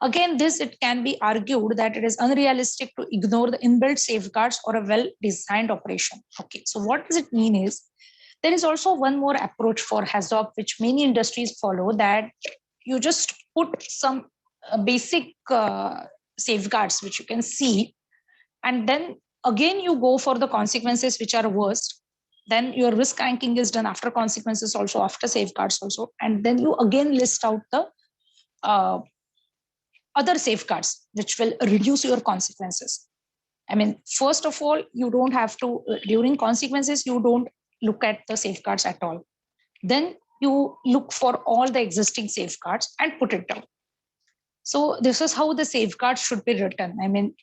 Again, this, it can be argued that it is unrealistic to ignore the inbuilt safeguards or a well-designed operation. Okay, so what does it mean is, there is also one more approach for HAZOP, which many industries follow, that you just put some basic safeguards which you can see, and then again you go for the consequences which are worst. Then your risk ranking is done after consequences also, after safeguards also, and then you again list out the other safeguards which will reduce your consequences. I mean, first of all, you don't have to, during consequences, you don't look at the safeguards at all. Then you look for all the existing safeguards and put it down. So this is how the safeguards should be written. I mean,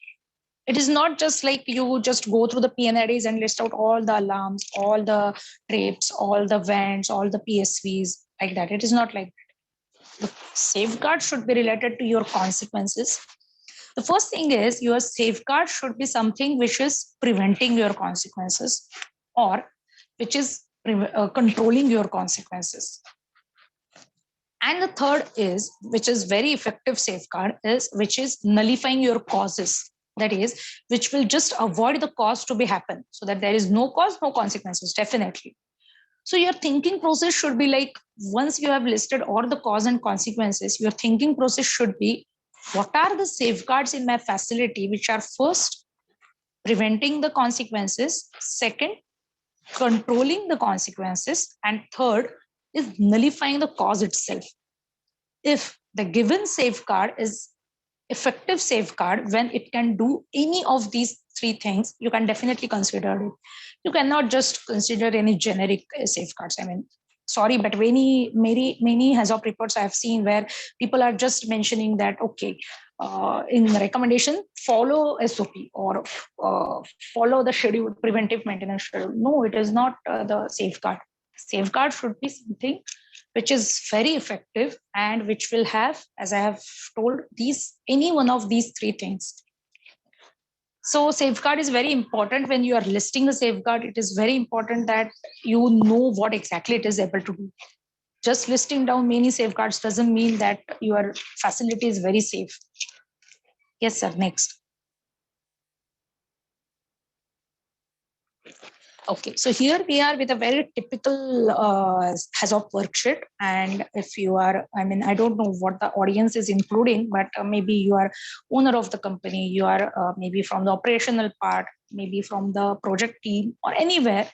It is not just like you just go through the PNIDs and list out all the alarms, all the trips, all the vents, all the PSVs like that. It is not like that. The safeguard should be related to your consequences. The first thing is your safeguard should be something which is preventing your consequences or which is controlling your consequences. And the third is, which is very effective safeguard, is which is nullifying your causes. That is, which will just avoid the cause to be happen, so that there is no cause, no consequences, definitely. So your thinking process should be like, once you have listed all the cause and consequences, your thinking process should be, what are the safeguards in my facility which are first preventing the consequences, second controlling the consequences, and third is nullifying the cause itself. If the given safeguard is effective safeguard, when it can do any of these three things, you can definitely consider it. You cannot just consider any generic safeguards. I mean, sorry, but many HAZOP reports I have seen where people are just mentioning that, okay, in the recommendation, follow SOP or follow the schedule, preventive maintenance schedule. No, it is not the safeguard. Safeguard should be something which is very effective and which will have, as I have told, any one of these three things. So safeguard is very important. When you are listing the safeguard, it is very important that you know what exactly it is able to do. Just listing down many safeguards doesn't mean that your facility is very safe. Yes, sir. Next. Okay, so here we are with a very typical HAZOP worksheet. And if you are, I mean, I don't know what the audience is including, but maybe you are owner of the company, you are maybe from the operational part, maybe from the project team or anywhere.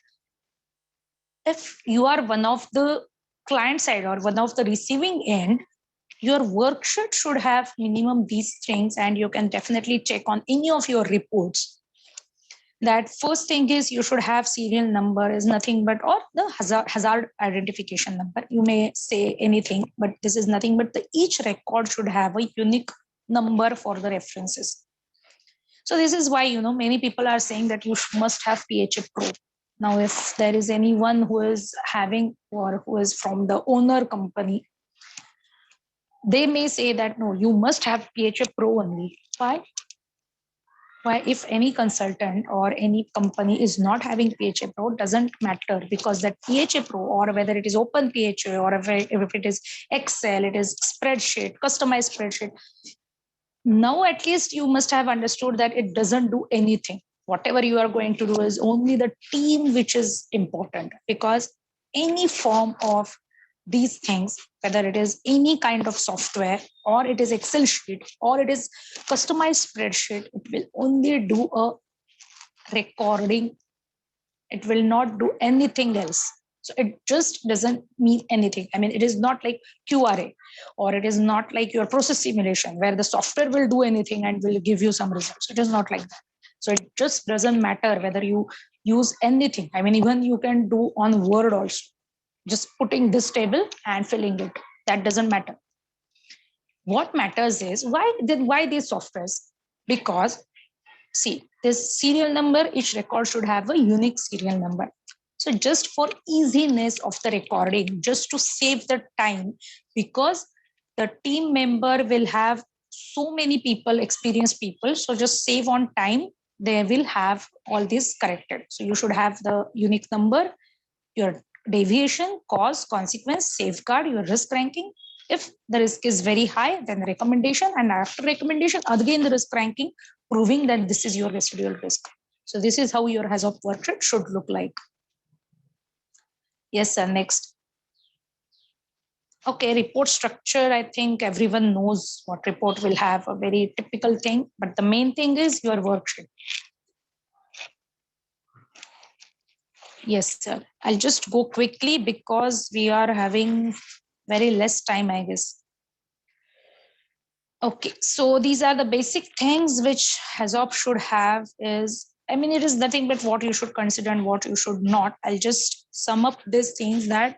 If you are one of the client side or one of the receiving end, your worksheet should have minimum these things, and you can definitely check on any of your reports. That first thing is you should have serial number is nothing but, or the hazard identification number. You may say anything, but this is nothing but each record should have a unique number for the references. So this is why, many people are saying that you must have PHA Pro. Now, if there is anyone who is having or who is from the owner company, they may say that, no, you must have PHA Pro only. Why? Why, if any consultant or any company is not having PHA Pro, doesn't matter, because that PHA Pro, or whether it is open PHA or if it is Excel, it is spreadsheet, customized spreadsheet. Now, at least you must have understood that it doesn't do anything. Whatever you are going to do is only the team which is important, because any form of these things, whether it is any kind of software or it is Excel sheet or it is customized spreadsheet, it will only do a recording. It will not do anything else. So it just doesn't mean anything. I mean, it is not like QRA, or it is not like your process simulation where the software will do anything and will give you some results. It is not like that. So it just doesn't matter whether you use anything. I mean, even you can do on Word also, just putting this table and filling it. That doesn't matter. What matters is why these softwares? Because see, this serial number, each record should have a unique serial number. So just for easiness of the recording, just to save the time, because the team member will have so many people, experienced people, so just save on time, they will have all this corrected. So you should have the unique number, your deviation, cause, consequence, safeguard, your risk ranking. If the risk is very high, then the recommendation, and after recommendation, again the risk ranking, proving that this is your residual risk. So this is how your HAZOP worksheet should look like. Yes, sir. Next. Okay, report structure. I think everyone knows what report will have, a very typical thing, but the main thing is your worksheet. Yes, sir. I'll just go quickly because we are having very less time, I guess. Okay, so these are the basic things which HAZOP should have is, I mean, it is nothing but what you should consider and what you should not. I'll just sum up these things. That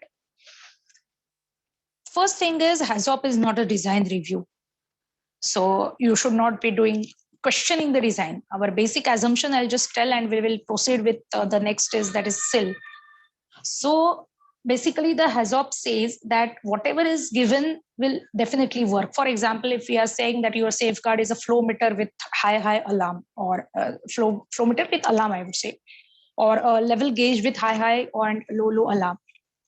first thing is HAZOP is not a design review. So you should not be doing questioning the design. Our basic assumption, I'll just tell, and we will proceed with the next is that is SIL. So basically the HAZOP says that whatever is given will definitely work. For example, if we are saying that your safeguard is a flow meter with high alarm, or flow meter with alarm, I would say, or a level gauge with high and low alarm,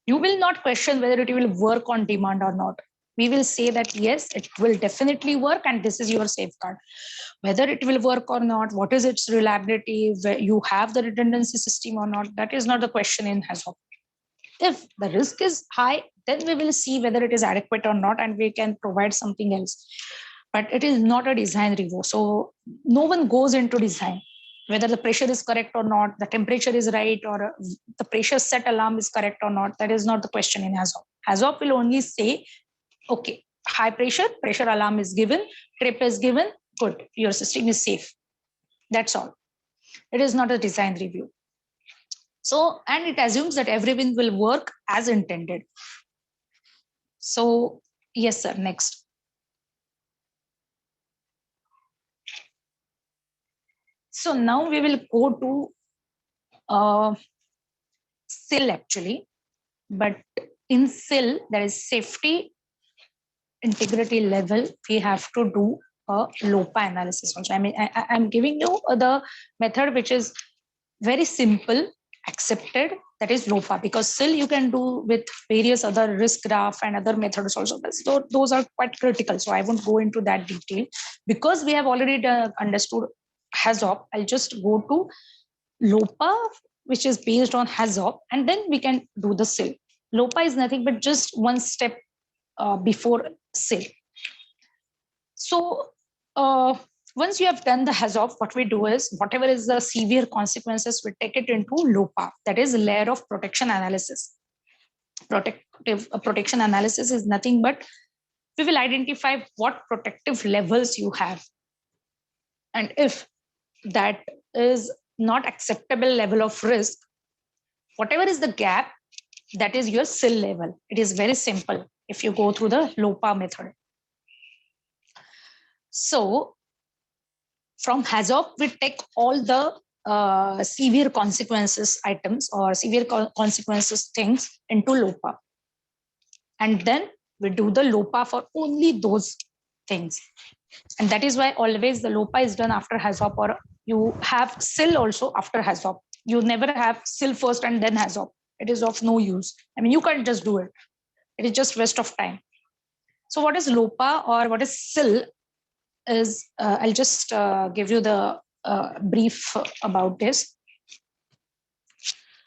you will not question whether it will work on demand or not. We will say that yes, it will definitely work, and this is your safeguard. Whether it will work or not, what is its reliability, where you have the redundancy system or not, that is not the question in HAZOP. If the risk is high, then we will see whether it is adequate or not, and we can provide something else. But it is not a design review. So no one goes into design, whether the pressure is correct or not, the temperature is right, or the pressure set alarm is correct or not. That is not the question in HAZOP. HAZOP will only say, okay, high pressure alarm is given, trip is given, good, your system is safe. That's all. It is not a design review. So, and it assumes that everything will work as intended. So, yes, sir, next. So now we will go to SIL actually, but in SIL, there is safety integrity level. We have to do a LOPA analysis also. I mean, I'm giving you the method which is very simple, accepted, that is LOPA, because SIL you can do with various other risk graph and other methods also. So those are quite critical. So I won't go into that detail because we have already understood HAZOP. I'll just go to LOPA, which is based on HAZOP, and then we can do the SIL. LOPA is nothing but just one step before SIL. So once you have done the HAZOP, what we do is whatever is the severe consequences, we take it into LOPA, that is layer of protection analysis. Protection analysis is nothing but we will identify what protective levels you have. And if that is not acceptable level of risk, whatever is the gap, that is your SIL level. It is very simple if you go through the LOPA method. So from HAZOP, we take all the severe consequences items or severe consequences things into LOPA. And then we do the LOPA for only those things. And that is why always the LOPA is done after HAZOP, or you have SIL also after HAZOP. You never have SIL first and then HAZOP. It is of no use. I mean, you can't just do it. It is just waste of time. So what is LOPA or what is SIL is, I'll just give you the brief about this.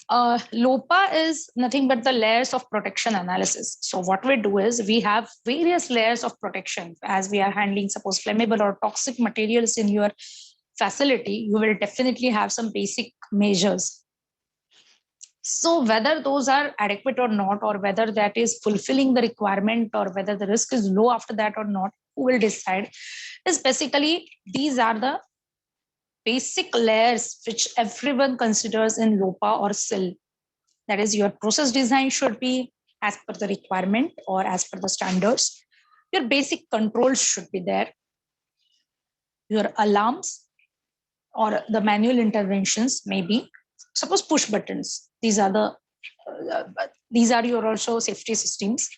LOPA is nothing but the layers of protection analysis. So what we do is we have various layers of protection. As we are handling, suppose, flammable or toxic materials in your facility, you will definitely have some basic measures. So whether those are adequate or not, or whether that is fulfilling the requirement, or whether the risk is low after that or not, who will decide? Is basically these are the basic layers which everyone considers in LOPA or SIL. That is, your process design should be as per the requirement or as per the standards. Your basic controls should be there. Your alarms or the manual interventions, maybe, suppose push buttons. These are your also safety systems.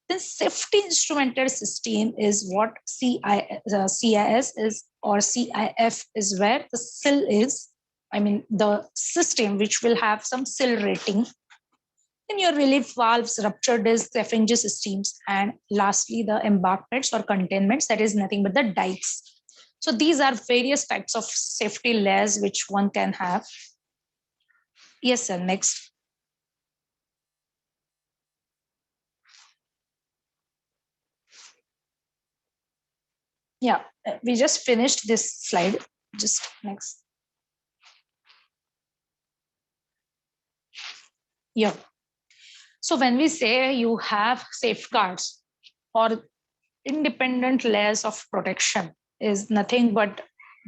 The safety instrumented system is what CIS is, or CIF is where the SIL is. I mean, the system which will have some SIL rating. Then your relief valves, rupture discs, FNG systems, and lastly, the embankments or containments, that is nothing but the dikes. So these are various types of safety layers which one can have. Yes, sir, next. Yeah, we just finished this slide. Just next. Yeah. So when we say you have safeguards or independent layers of protection, is nothing but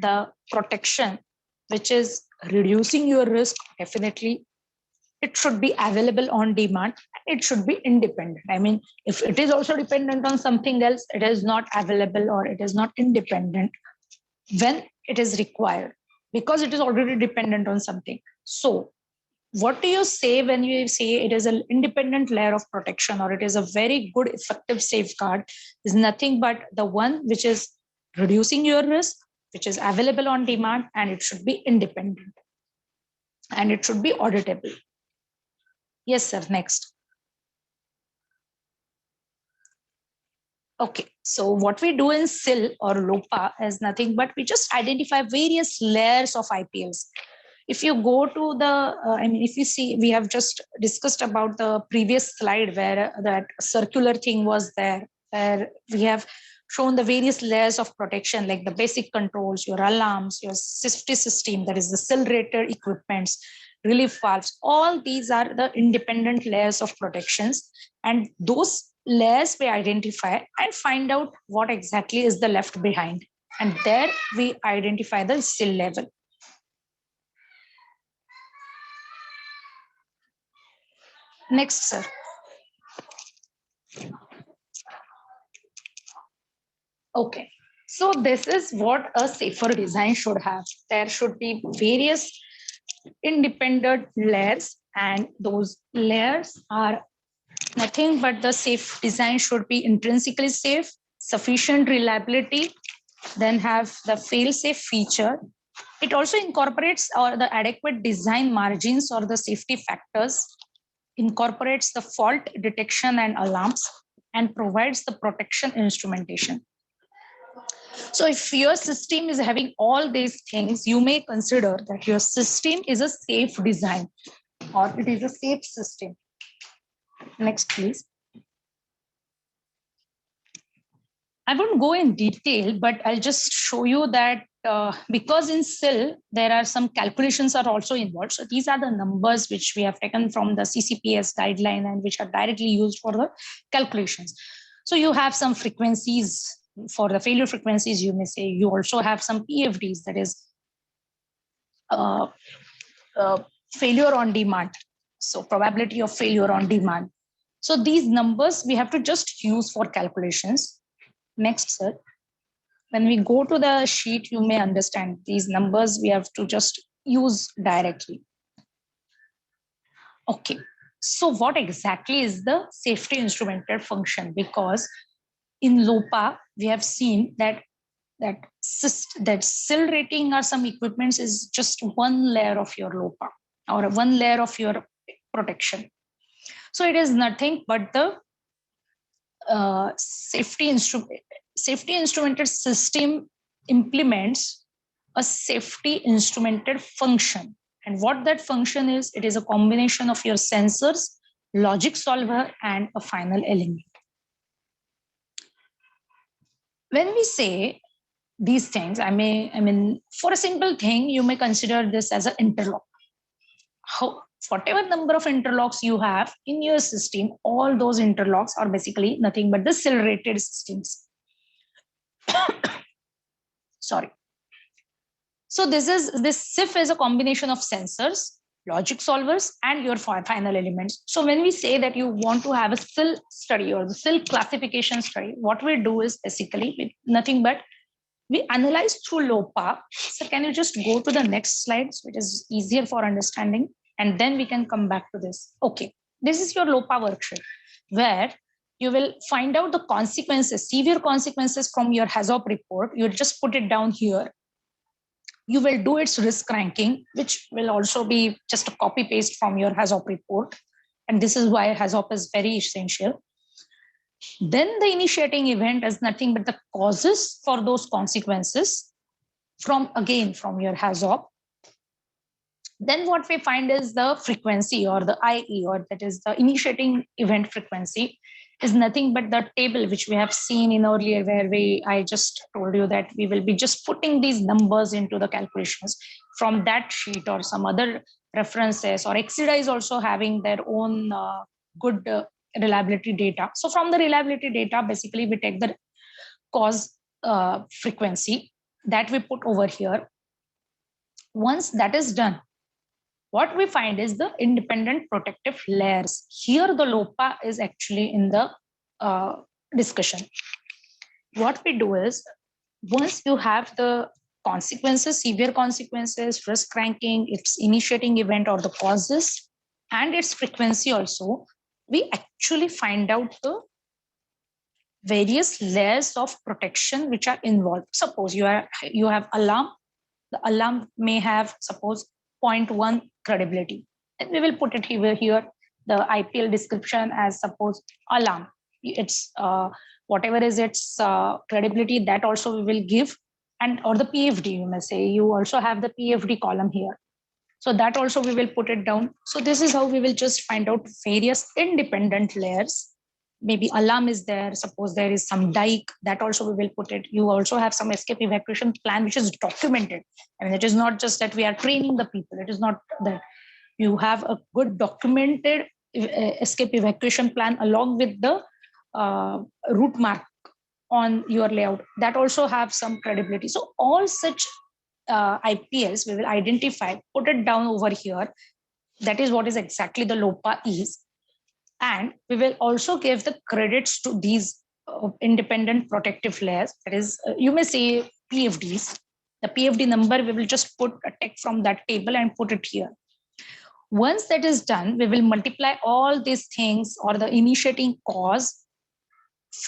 the protection which is reducing your risk. Definitely, it should be available on demand. It should be independent. I mean, if it is also dependent on something else, it is not available or it is not independent. When it is required because it is already dependent on something. So what do you say when you say it is an independent layer of protection or it is a very good effective safeguard? Is nothing but the one which is reducing your risk, which is available on demand, and it should be independent and it should be auditable. Yes, sir. Next. Okay, so what we do in SIL or LOPA is nothing but we just identify various layers of IPLs. If you go to the, if you see, we have just discussed about the previous slide where that circular thing was there, where we have shown the various layers of protection, like the basic controls, your alarms, your safety system, that is the SIL rated equipments, relief valves. All these are the independent layers of protections, and those layers we identify and find out what exactly is the left behind, and there we identify the SIL level. Next, sir. Okay, so this is what a safer design should have. There should be various independent layers, and those layers are nothing but the safe design should be intrinsically safe, sufficient reliability, then have the fail-safe feature. It also incorporates the adequate design margins or the safety factors, incorporates the fault detection and alarms, and provides the protection instrumentation. So if your system is having all these things, you may consider that your system is a safe design or it is a safe system. Next, please. I won't go in detail, but I'll just show you that because in SIL, there are some calculations are also involved. So these are the numbers which we have taken from the CCPS guideline and which are directly used for the calculations. So you have some frequencies for the failure frequencies, you may say. You also have some PFDs, that is failure on demand. So probability of failure on demand. So these numbers we have to just use for calculations. Next, sir. When we go to the sheet, you may understand these numbers we have to just use directly. Okay, so what exactly is the safety instrumented function? Because in LOPA, we have seen that SIL rating or some equipments is just one layer of your LOPA or one layer of your protection. So it is nothing but the safety instrumented system implements a safety instrumented function. And what that function is, it is a combination of your sensors, logic solver, and a final element. When we say these things, for a simple thing, you may consider this as an interlock. Whatever number of interlocks you have in your system, all those interlocks are basically nothing but the SIL rated systems. Sorry. So this SIF is a combination of sensors, logic solvers, and your final elements. So when we say that you want to have a SIL study or the SIL classification study, what we do is basically nothing but we analyze through LOPA. So can you just go to the next slides, which is easier for understanding, and then we can come back to this. Okay, this is your LOPA worksheet where you will find out the consequences, severe consequences from your HAZOP report. You just put it down here. You will do its risk ranking, which will also be just a copy paste from your HAZOP report. And this is why HAZOP is very essential. Then the initiating event is nothing but the causes for those consequences from your HAZOP. Then what we find is the frequency or the IE, or that is the initiating event frequency, is nothing but the table which we have seen in earlier, where I just told you that we will be just putting these numbers into the calculations from that sheet or some other references, or Exida is also having their own good reliability data. So from the reliability data, basically we take the cause frequency that we put over here. Once that is done, what we find is the independent protective layers. Here the LOPA is actually in the discussion. What we do is, once you have the consequences, severe consequences, risk ranking, its initiating event or the causes, and its frequency also, we actually find out the various layers of protection which are involved. Suppose you have alarm. The alarm may have, suppose, 0.1 credibility. And we will put it here the IPL description as, suppose, alarm. It's whatever is its credibility, that also we will give. And or the PFD, you may say, you also have the PFD column here. So that also we will put it down. So this is how we will just find out various independent layers. Maybe alarm is there. Suppose there is some dike, that also we will put it. You also have some escape evacuation plan which is documented. I mean, it is not just that we are training the people. It is not that. You have a good documented escape evacuation plan along with the route mark on your layout, that also have some credibility. So all such IPLs we will identify, put it down over here. That is what is exactly the LOPA is. And we will also give the credits to these independent protective layers. That is, you may say PFDs. The PFD number, we will just put a text from that table and put it here. Once that is done, we will multiply all these things or the initiating cause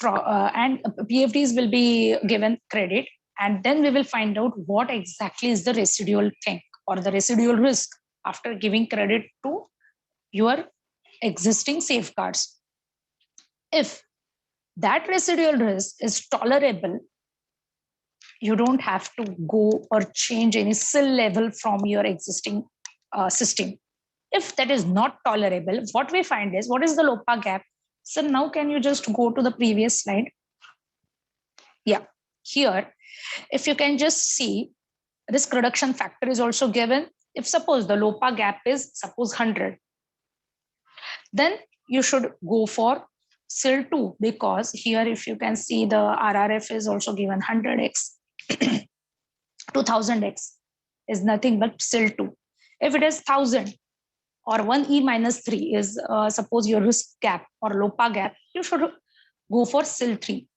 and PFDs will be given credit. And then we will find out what exactly is the residual thing or the residual risk after giving credit to your existing safeguards. If that residual risk is tolerable, you don't have to go or change any SIL level from your existing system. If that is not tolerable, what we find is, what is the LOPA gap? So now can you just go to the previous slide? Yeah, here, if you can just see, risk reduction factor is also given. If suppose the LOPA gap is suppose 100, then you should go for SIL 2, because here if you can see the RRF is also given 100x, 2000x is nothing but SIL 2. If it is 1000 or 1E minus 3 is suppose your risk gap or LOPA gap, you should go for SIL 3.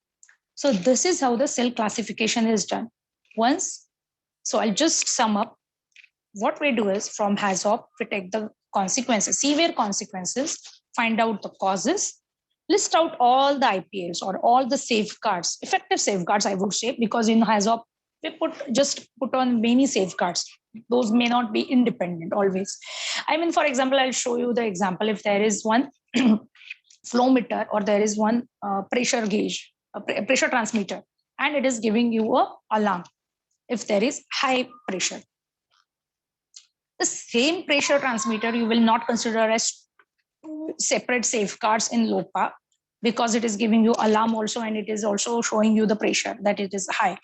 So this is how the SIL classification is done. So I'll just sum up. What we do is, from HAZOP, we take the consequences, severe consequences, find out the causes, list out all the IPLs or all the safeguards, effective safeguards, I would say, because in HAZOP, we just put on many safeguards. Those may not be independent always. I mean, for example, I'll show you the example. If there is one flow meter or there is one pressure gauge, a pressure transmitter, and it is giving you a alarm if there is high pressure. The same pressure transmitter you will not consider as two separate safeguards in LOPA, because it is giving you alarm also and it is also showing you the pressure that it is high.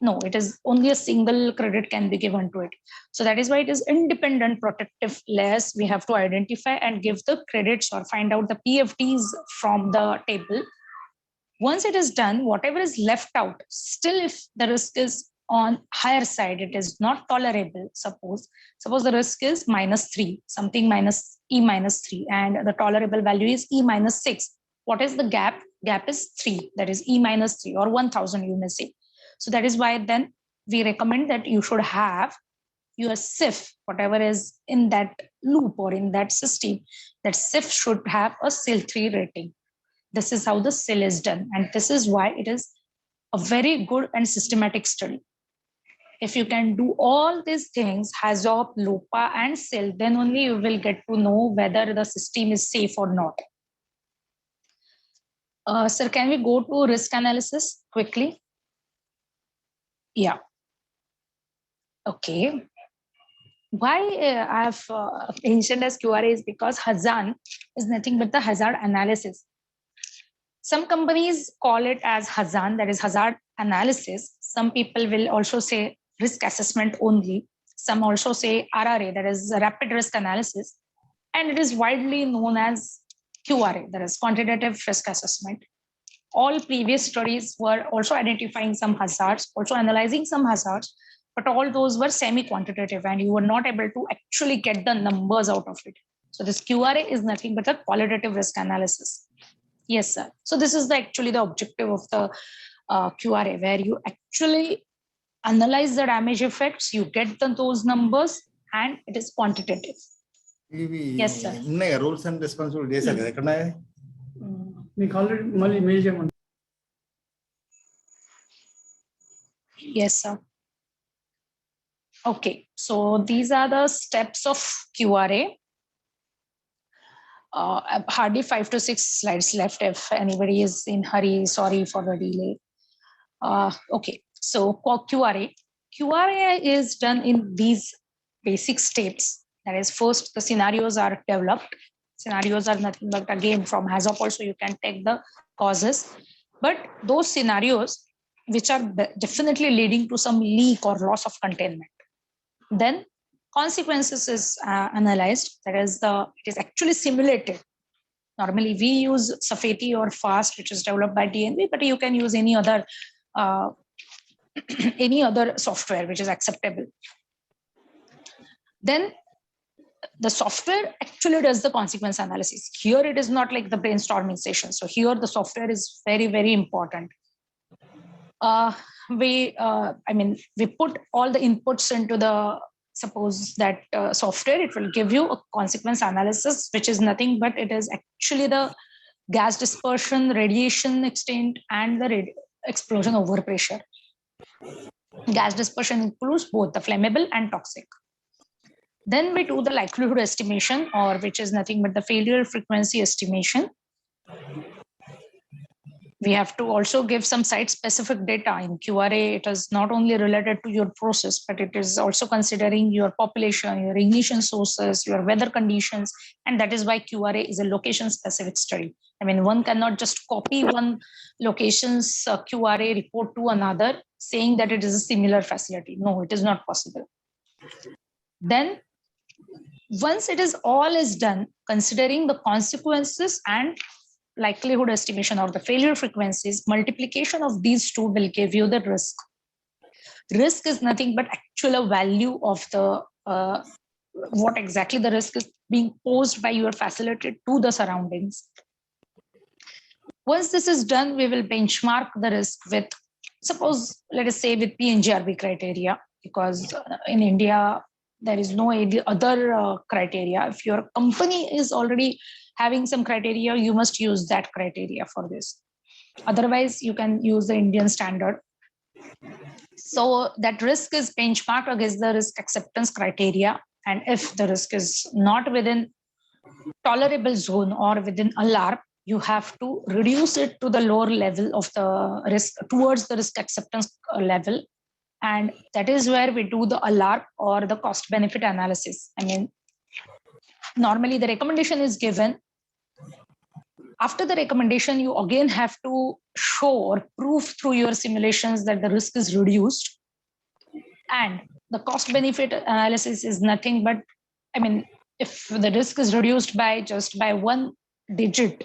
No, it is only a single credit can be given to it. So that is why it is independent protective layers we have to identify and give the credits or find out the PFDs from the table. Once it is done, whatever is left out, still if the risk is on higher side, it is not tolerable. Suppose the risk is -3, something minus E minus 3, and the tolerable value is E minus 6. What is the gap? Gap is 3, that is E minus 3 or 1000, you may say. So that is why then we recommend that you should have your SIF, whatever is in that loop or in that system, that SIF should have a SIL 3 rating. This is how the SIL is done. And this is why it is a very good and systematic study. If you can do all these things, HAZOP, LOPA, and SIL, then only you will get to know whether the system is safe or not. Sir, can we go to risk analysis quickly? Yeah. Okay. Why I have mentioned as QRA is because HAZAN is nothing but the hazard analysis. Some companies call it as HAZAN, that is hazard analysis. Some people will also say risk assessment only. Some also say RRA, that is rapid risk analysis. And it is widely known as QRA, that is quantitative risk assessment. All previous studies were also identifying some hazards, also analyzing some hazards, but all those were semi-quantitative and you were not able to actually get the numbers out of it. So this QRA is nothing but a qualitative risk analysis. Yes, sir. So this is actually the objective of the QRA, where you actually analyze the damage effects, you get those numbers, and it is quantitative. Yes, sir. Rules and responsibilities. Yes, sir. Okay, so these are the steps of QRA. Hardly 5 to 6 slides left if anybody is in hurry. Sorry for the delay. Okay, so QRA. QRA is done in these basic steps. That is, first the scenarios are developed. Scenarios are nothing but, again, from HAZOP also you can take the causes. But those scenarios which are definitely leading to some leak or loss of containment. Then consequences is analyzed. That is, it is actually simulated. Normally we use Safety or FAST, which is developed by DNV, but you can use any other software which is acceptable. Then the software actually does the consequence analysis. Here it is not like the brainstorming session. So here the software is very, very important. We put all the inputs into the, suppose that software, it will give you a consequence analysis, which is nothing but it is actually the gas dispersion, radiation extent, and the explosion overpressure. Gas dispersion includes both the flammable and toxic. Then we do the likelihood estimation, or which is nothing but the failure frequency estimation. We have to also give some site-specific data. In QRA, it is not only related to your process, but it is also considering your population, your ignition sources, your weather conditions, and that is why QRA is a location-specific study. I mean, one cannot just copy one location's QRA report to another, saying that it is a similar facility. No, it is not possible. Then, once it is all is done, considering the consequences and likelihood estimation or the failure frequencies, multiplication of these two will give you the risk. Risk is nothing but actual value of the what exactly the risk is being posed by your facility to the surroundings. Once this is done, we will benchmark the risk with, suppose, let us say with PNGRB criteria, because in India, there is no other criteria. If your company is already having some criteria, you must use that criteria for this. Otherwise, you can use the Indian standard. So that risk is benchmarked against the risk acceptance criteria. And if the risk is not within tolerable zone or within alarm, you have to reduce it to the lower level of the risk towards the risk acceptance level. And that is where we do the alarm or the cost benefit analysis. I mean, normally the recommendation is given. After the recommendation, you again have to show or prove through your simulations that the risk is reduced. And the cost benefit analysis is nothing but, I mean, if the risk is reduced by just by 1 digit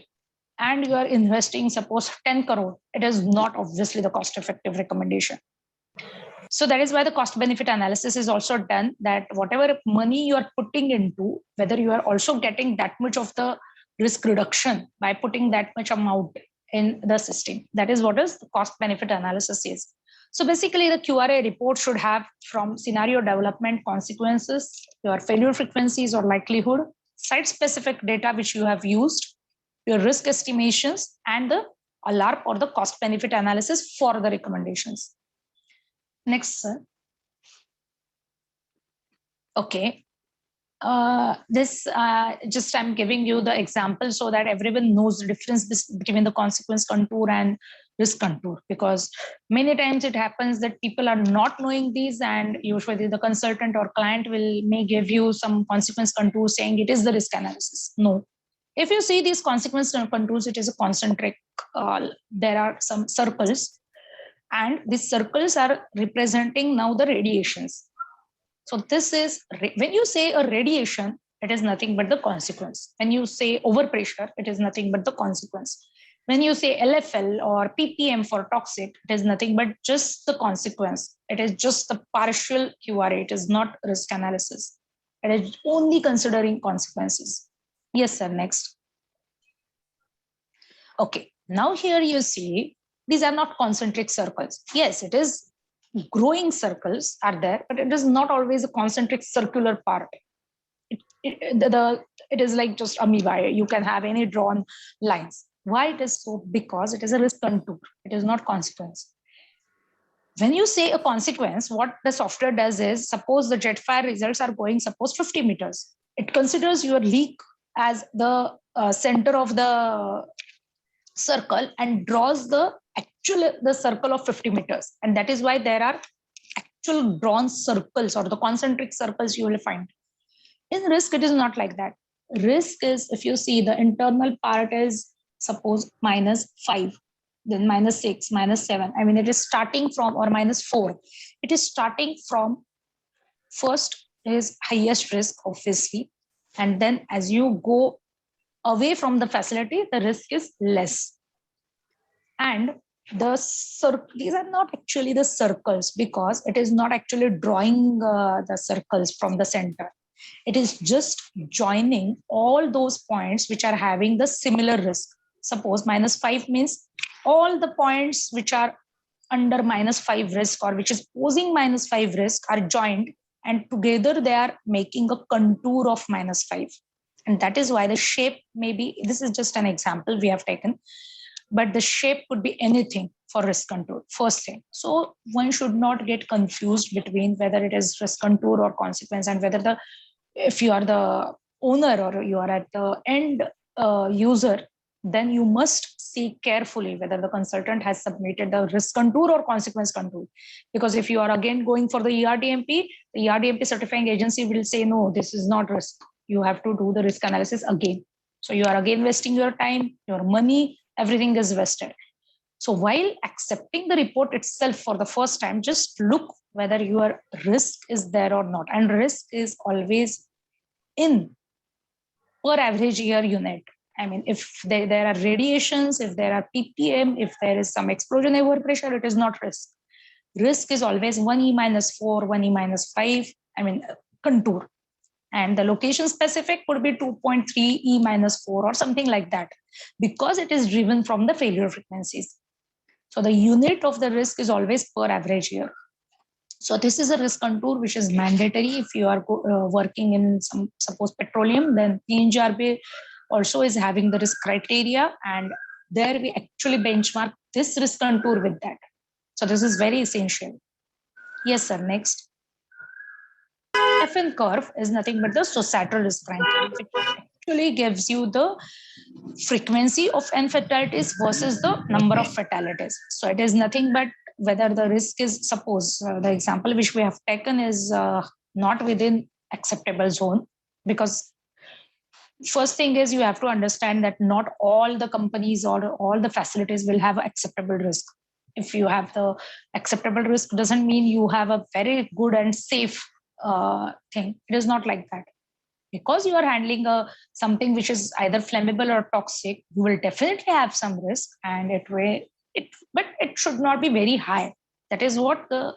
and you are investing, suppose 10 crore, it is not obviously the cost effective recommendation. So that is why the cost benefit analysis is also done, that whatever money you are putting into, whether you are also getting that much of the risk reduction by putting that much amount in the system. That is what is the cost benefit analysis is. So basically the QRA report should have from scenario development, consequences, your failure frequencies or likelihood, site specific data which you have used, your risk estimations, and the ALARP or the cost benefit analysis for the recommendations. Next, sir. Okay. Just I'm giving you the example so that everyone knows the difference between the consequence contour and risk contour, because many times it happens that people are not knowing these, and usually the consultant or client may give you some consequence contour saying it is the risk analysis. No. If you see these consequence contours, it is a concentric. There are some circles, and these circles are representing now the radiations. So this is, when you say a radiation, it is nothing but the consequence. When you say overpressure, it is nothing but the consequence. When you say LFL or ppm for toxic, it is nothing but just the consequence. It is just the partial QRA. It is not risk analysis. It is only considering consequences. Yes, sir. Next. Okay. Now here you see, these are not concentric circles. Yes, it is growing circles are there, but it is not always a concentric circular part. It is like just amoeba. You can have any drawn lines. Why it is so? Because it is a risk contour. It is not consequence. When you say a consequence, what the software does is, suppose the jet fire results are going, suppose 50 meters. It considers your leak as the center of the circle and draws the circle of 50 meters. And that is why there are actual drawn circles or the concentric circles you will find. In risk, it is not like that. Risk is, if you see the internal part is suppose -5, then -6, -7. I mean, it is starting from, or -4. It is starting from, first is highest risk, obviously. And then as you go away from the facility, the risk is less. And these are not actually the circles, because it is not actually drawing the circles from the center. It is just joining all those points which are having the similar risk. Suppose -5 means all the points which are under -5 risk, or which is posing -5 risk, are joined, and together they are making a contour of -5. And that is why the shape may be, this is just an example we have taken, but the shape could be anything for risk contour, first thing. So one should not get confused between whether it is risk contour or consequence, and whether if you are the owner or you are at the end user, then you must see carefully whether the consultant has submitted the risk contour or consequence contour. Because if you are again going for the ERDMP, the ERDMP certifying agency will say, no, this is not risk. You have to do the risk analysis again. So you are again wasting your time, your money, everything is wasted. So while accepting the report itself for the first time, just look whether your risk is there or not. And risk is always in per average year unit. I mean, if there are radiations, if there are ppm, if there is some explosion overpressure, it is not risk. Risk is always 1E -4, 1E -5, I mean, contour. And the location specific would be 2.3 E -4 or something like that, because it is driven from the failure frequencies. So the unit of the risk is always per average year. So this is a risk contour which is mandatory if you are working in some, suppose petroleum, then PNGRB also is having the risk criteria, and there we actually benchmark this risk contour with that. So this is very essential. Yes, sir. Next. FN curve is nothing but the societal risk ranking. It actually gives you the frequency of N fatalities versus the number of fatalities. So it is nothing but whether the risk is, suppose the example which we have taken is not within acceptable zone, because first thing is you have to understand that not all the companies or all the facilities will have acceptable risk. If you have the acceptable risk, doesn't mean you have a very good and safe thing. It is not like that. Because you are handling something which is either flammable or toxic, you will definitely have some risk, and but it should not be very high. That is what the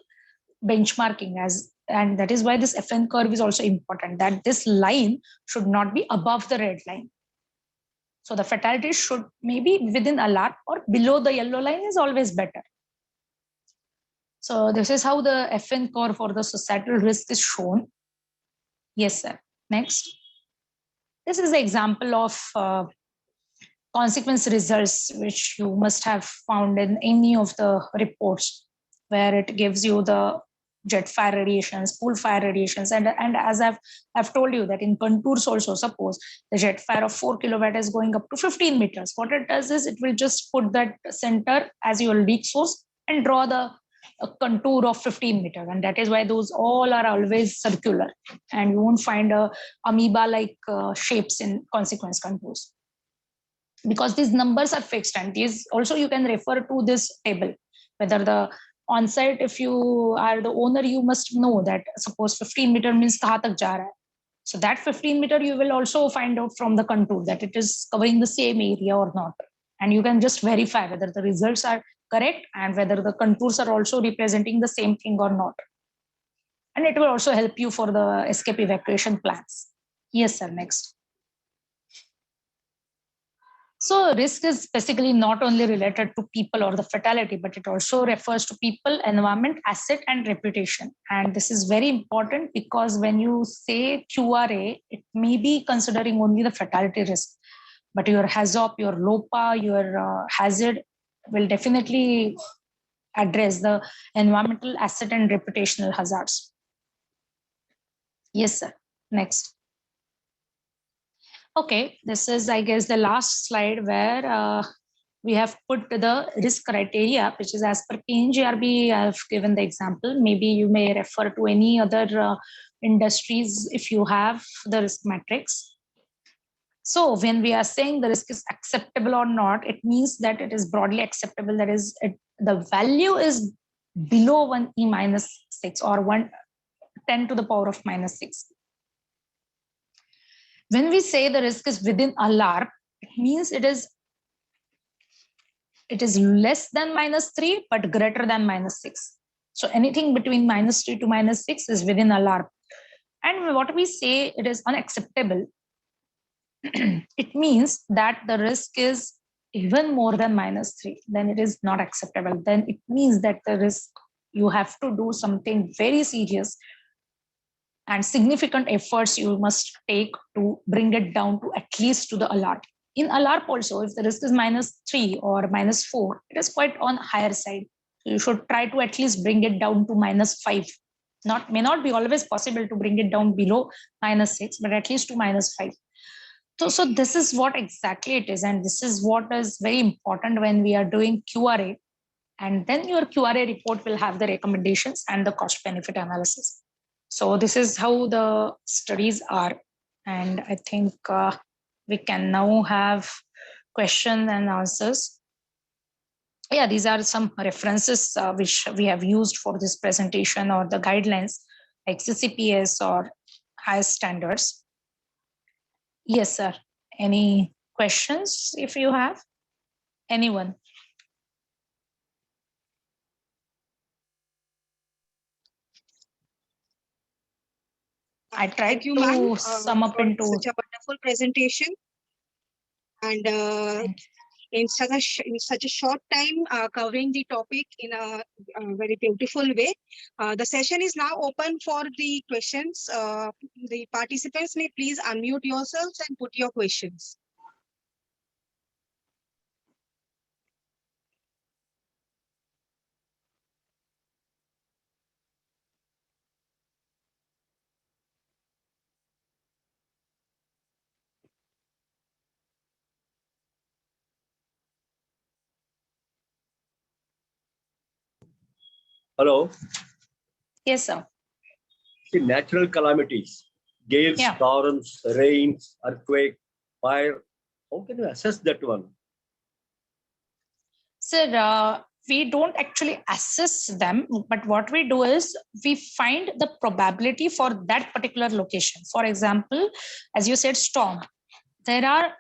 benchmarking as, and that is why this FN curve is also important, that this line should not be above the red line. So the fatality should maybe within a lot or below the yellow line is always better. So this is how the FN curve for the societal risk is shown. Yes, sir. Next. This is the example of consequence results, which you must have found in any of the reports, where it gives you the jet fire radiations, pool fire radiations. And as I've told you that in contours also, suppose the jet fire of 4 kilowatt is going up to 15 meters. What it does is it will just put that center as your leak source and draw a contour of 15 meters. And that is why those all are always circular. And you won't find amoeba-like shapes in consequence contours, because these numbers are fixed. And these also you can refer to this table, whether the on-site, if you are the owner, you must know that suppose 15 meter means kahan tak ja raha hai. So that 15 meter you will also find out from the contour that it is covering the same area or not. And you can just verify whether the results are correct and whether the contours are also representing the same thing or not. And it will also help you for the escape evacuation plans. Yes, sir. Next. So risk is basically not only related to people or the fatality, but it also refers to people, environment, asset, and reputation. And this is very important because when you say QRA, it may be considering only the fatality risk, but your HAZOP, your LOPA, your hazard will definitely address the environmental, asset, and reputational hazards. Yes, sir. Next. Okay, this is, I guess, the last slide where we have put the risk criteria, which is as per PNGRB. I have given the example. Maybe you may refer to any other industries if you have the risk matrix. So when we are saying the risk is acceptable or not, it means that it is broadly acceptable. That is, the value is below 1e minus 6 or 10 to the power of minus 6. When we say the risk is within a LARP, it means it is less than minus 3, but greater than minus 6. So anything between minus 3 to minus 6 is within a LARP. And what we say it is unacceptable, it means that the risk is even more than minus 3, then it is not acceptable. Then it means that the risk, you have to do something very serious and significant efforts you must take to bring it down to at least to the LARP. In LARP also, if the risk is minus 3 or minus 4, it is quite on higher side. So you should try to at least bring it down to minus 5. May not be always possible to bring it down below minus 6, but at least to minus 5. So this is what exactly it is. And this is what is very important when we are doing QRA. And then your QRA report will have the recommendations and the cost benefit analysis. So this is how the studies are. And I think we can now have questions and answers. Yeah, these are some references which we have used for this presentation or the guidelines like CCPS or highest standards. Yes, sir. Any questions if you have? Anyone? I tried Thank you, to ma'am, sum up for into such a wonderful presentation. And in such a short time, covering the topic in a very beautiful way. The session is now open for the questions. The participants may please unmute yourselves and put your questions. Hello. yes, sir. See, natural calamities, gales, Yeah. storms, rains, earthquake, fire. How can you assess that one? Sir, we don't actually assess them, but what we do is we find the probability for that particular location. For example, as you said, storm. There are,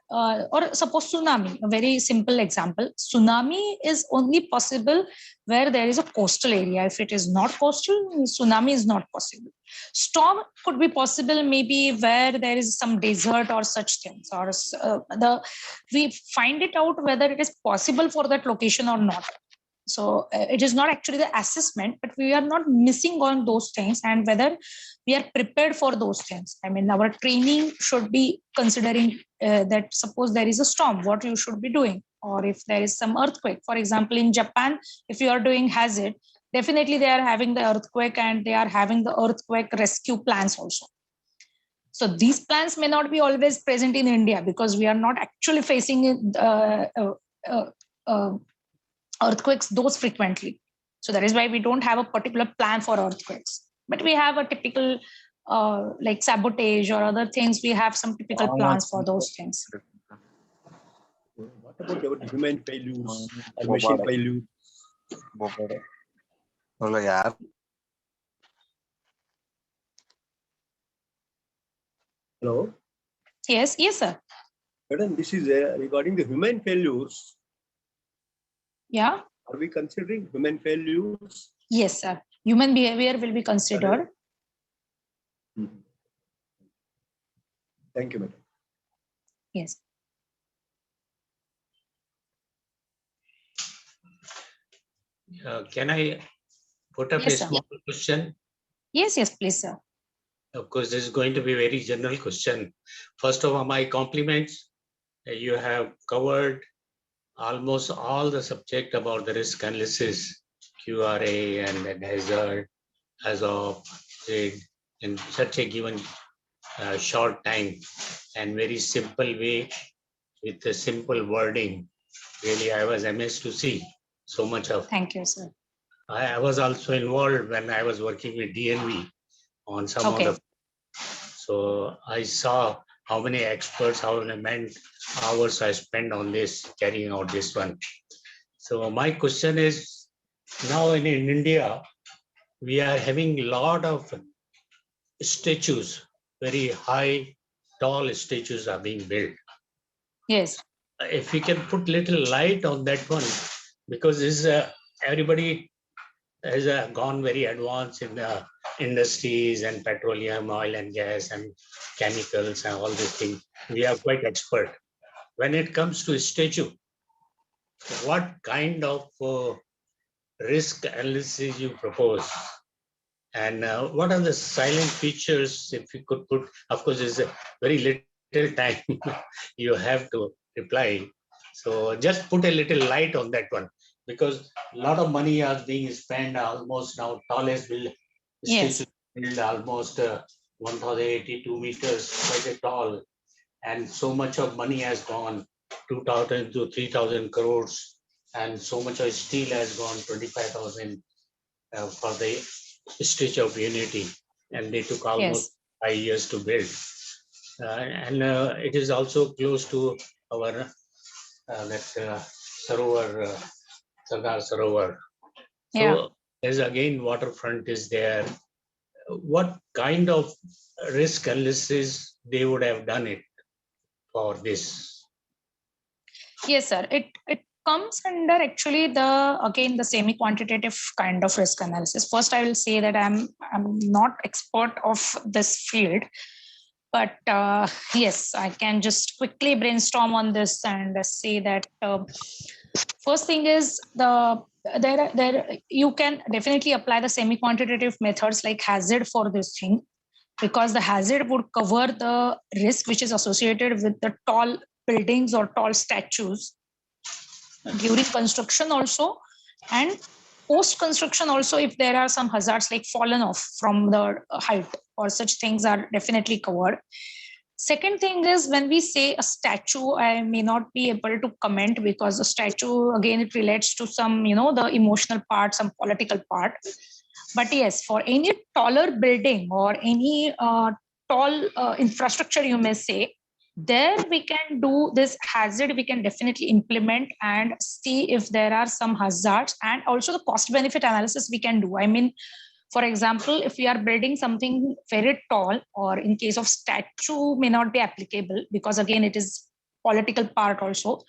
or suppose tsunami, a very simple example. Tsunami is only possible where there is a coastal area. If it is not coastal, tsunami is not possible. Storm could be possible maybe where there is some desert or such things, or we find it out whether it is possible for that location or not. So it is not actually the assessment, but we are not missing on those things and whether we are prepared for those things. I mean, our training should be considering that suppose there is a storm, what you should be doing, or if there is some earthquake. For example, in Japan, if you are doing hazard, definitely they are having the earthquake and they are having the earthquake rescue plans also. So these plans may not be always present in India because we are not actually facing earthquakes those frequently. So that is why we don't have a particular plan for earthquakes, but we have a typical like sabotage or other things. We have some typical plans for those things. What about our human failures or machine failures? Hello? Yes, sir. Madam, this is regarding the human failures. Yeah. Are we considering human failures? Yes, sir. Human behavior will be considered. Thank you, madam. Yes. Can I put up Yes, a sir. small question? Yes, yes, please, sir. Of course, this is going to be a very general question. First of all, my compliments. You have covered almost all the subject about the risk analysis, QRA and then hazard, HAZOP, in such a given short time and very simple way with a simple wording. Really, I was amazed to see so much of. Thank you, sir. I was also involved when I was working with DNV on some of the. So I saw how many experts, how many hours I spent on this, carrying out this one. So my question is, now in India, we are having a lot of statues, very high, tall statues are being built. Yes. If we can put little light on that one, because this everybody has gone very advanced in the industries and petroleum, oil and gas and chemicals and all these things. We are quite expert. When it comes to statue, what kind of risk analysis you propose? And what are the silent features, if you could put, of course, it's a very little time you have to reply. So just put a little light on that one, because a lot of money is being spent almost now, tallest build statue build almost 1082 meters, quite a tall, and so much of money has gone, 2000 to 3000 crores, and so much of steel has gone, 25,000 for the Statue of Unity, and they took almost 5 years to build. And it is also close to our Sarovar, Sardar Sarovar. So there's again waterfront is there. What kind of risk analysis they would have done it for this? Yes, sir. It comes under actually the semi-quantitative kind of risk analysis. First, I will say that I'm not expert of this field, but yes, I can just quickly brainstorm on this and say that first thing is you can definitely apply the semi-quantitative methods like hazard for this thing, because the hazard would cover the risk which is associated with the tall buildings or tall statues during construction also, and post construction also, if there are some hazards like fallen off from the height or such things are definitely covered. Second thing is, when we say a statue, I may not be able to comment, because a statue, again, it relates to some, the emotional part, some political part. But yes, for any taller building or any tall infrastructure, you may say, there we can do this hazard, we can definitely implement and see if there are some hazards, and also the cost benefit analysis we can do. I mean, for example, if we are building something very tall, or in case of statue may not be applicable, because again it is political part also,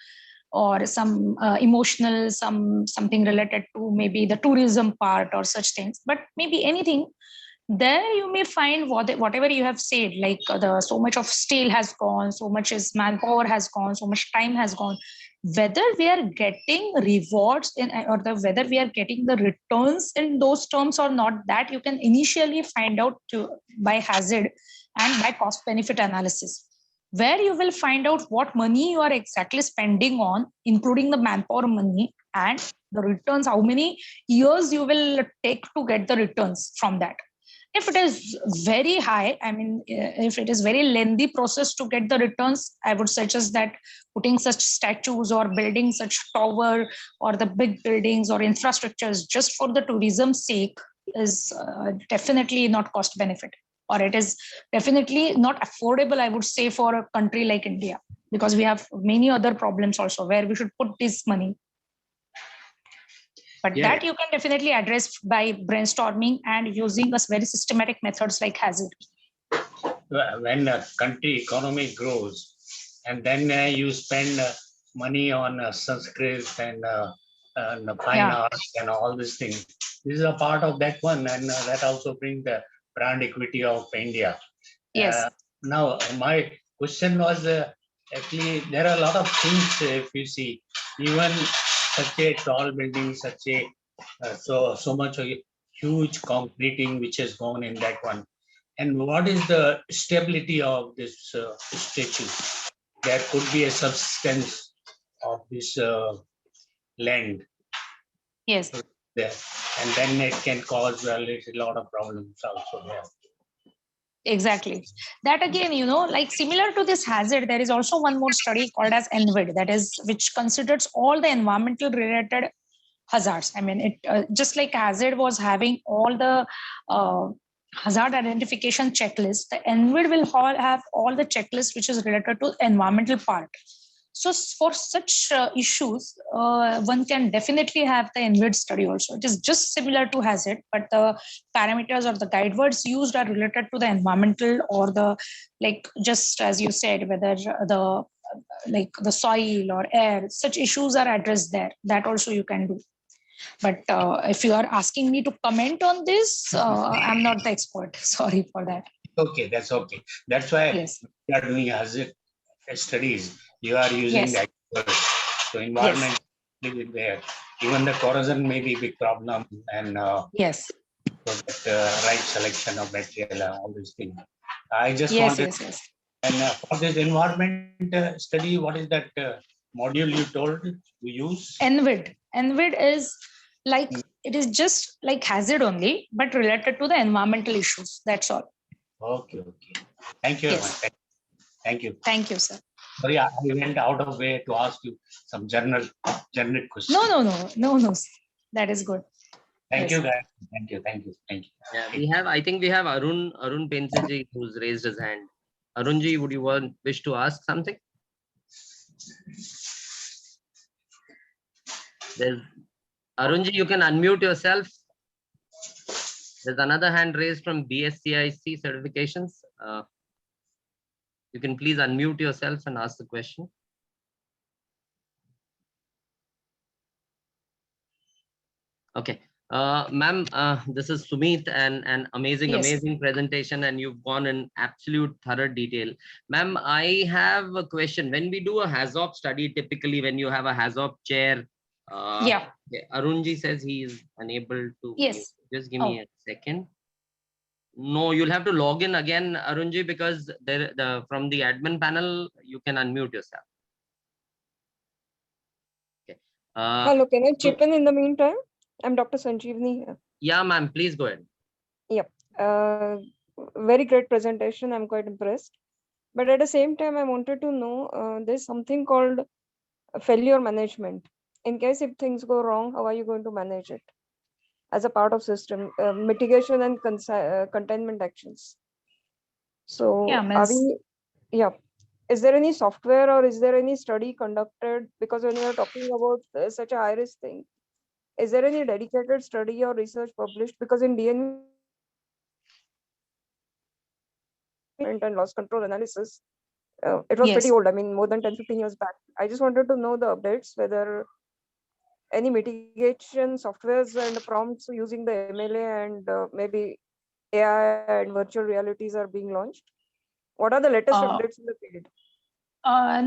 or some emotional, something related to maybe the tourism part or such things, but maybe anything. There you may find whatever you have said, like so much of steel has gone, so much is manpower has gone, so much time has gone. Whether we are getting rewards whether we are getting the returns in those terms or not, that you can initially find out by hazard and by cost benefit analysis, where you will find out what money you are exactly spending on, including the manpower money, and the returns, how many years you will take to get the returns from that. If it is very high, I mean, if it is very lengthy process to get the returns, I would suggest that putting such statues or building such tower or the big buildings or infrastructures just for the tourism sake is definitely not cost benefit, or it is definitely not affordable, I would say, for a country like India, because we have many other problems also where we should put this money. But that you can definitely address by brainstorming and using us very systematic methods like hazard. When a country economy grows, and then you spend money on Sanskrit and fine arts and all these things, this is a part of that one, and that also brings the brand equity of India. Yes. Now, my question was actually, there are a lot of things, if you see, even such a tall building, such a So much a huge concreting which has gone in that one. And what is the stability of this statue? There could be a substance of this land Yes, there, and then it can cause a lot of problems also there. exactly. That again, like similar to this hazard, there is also one more study called as NVID, that is, which considers all the environmental related hazards. I mean, it just like hazard was having all the hazard identification checklist, the NVID will have all the checklists which is related to environmental part. So for such issues, one can definitely have the NVID study also. It is just similar to hazard, but the parameters or the guide words used are related to the environmental or the, like just as you said, whether the like the soil or air, such issues are addressed there. That also you can do. But if you are asking me to comment on this, I'm not the expert. Sorry for that. Okay, that's okay. That's why Yes. we are doing hazard studies. You are using Yes. that. So environment is there. Even the corrosion may be a big problem, and Yes. so that, right selection of material, all these things. I just Yes. wanted, Yes. and for this environment study, what is that module you told to use? NVID. NVID is like, it is just like hazard only, but related to the environmental issues. That's all. Okay, okay. Thank you very Yes. much. Thank you. Thank you, sir. Sorry, I went out of way to ask you some generic questions. No. That is good. Thank Yes. you, guys. Thank you. Yeah, I think we have Arun Pensaji who's raised his hand. Arunji, would you wish to ask something? Arunji, you can unmute yourself. There's another hand raised from BSCIC certifications. You can please unmute yourself and ask the question. Okay. Ma'am, this is Sumit, and an amazing presentation, and you've gone in absolute thorough detail. Ma'am, I have a question. When we do a HAZOP study, typically when you have a HAZOP chair, Yeah. okay, Arunji says he is unable to. Yes. Just give me a second. No, you'll have to log in again, Arunji, because from the admin panel, you can unmute yourself. Okay. Hello, can I chip in the meantime? I'm Dr. Sanjeevani here. Yeah, ma'am, please go ahead. Yep. Very great presentation. I'm quite impressed. But at the same time, I wanted to know there's something called failure management. In case if things go wrong, how are you going to manage it as a part of system mitigation and containment actions? So are we? Yeah. Is there any software or is there any study conducted? Because when we are talking about such a high risk thing, is there any dedicated study or research published? Because in DNV and loss control analysis, it was pretty old. I mean, more than 10-15 years back. I just wanted to know the updates, whether any mitigation softwares and prompts using the MLA and maybe AI and virtual realities are being launched. What are the latest updates in the field?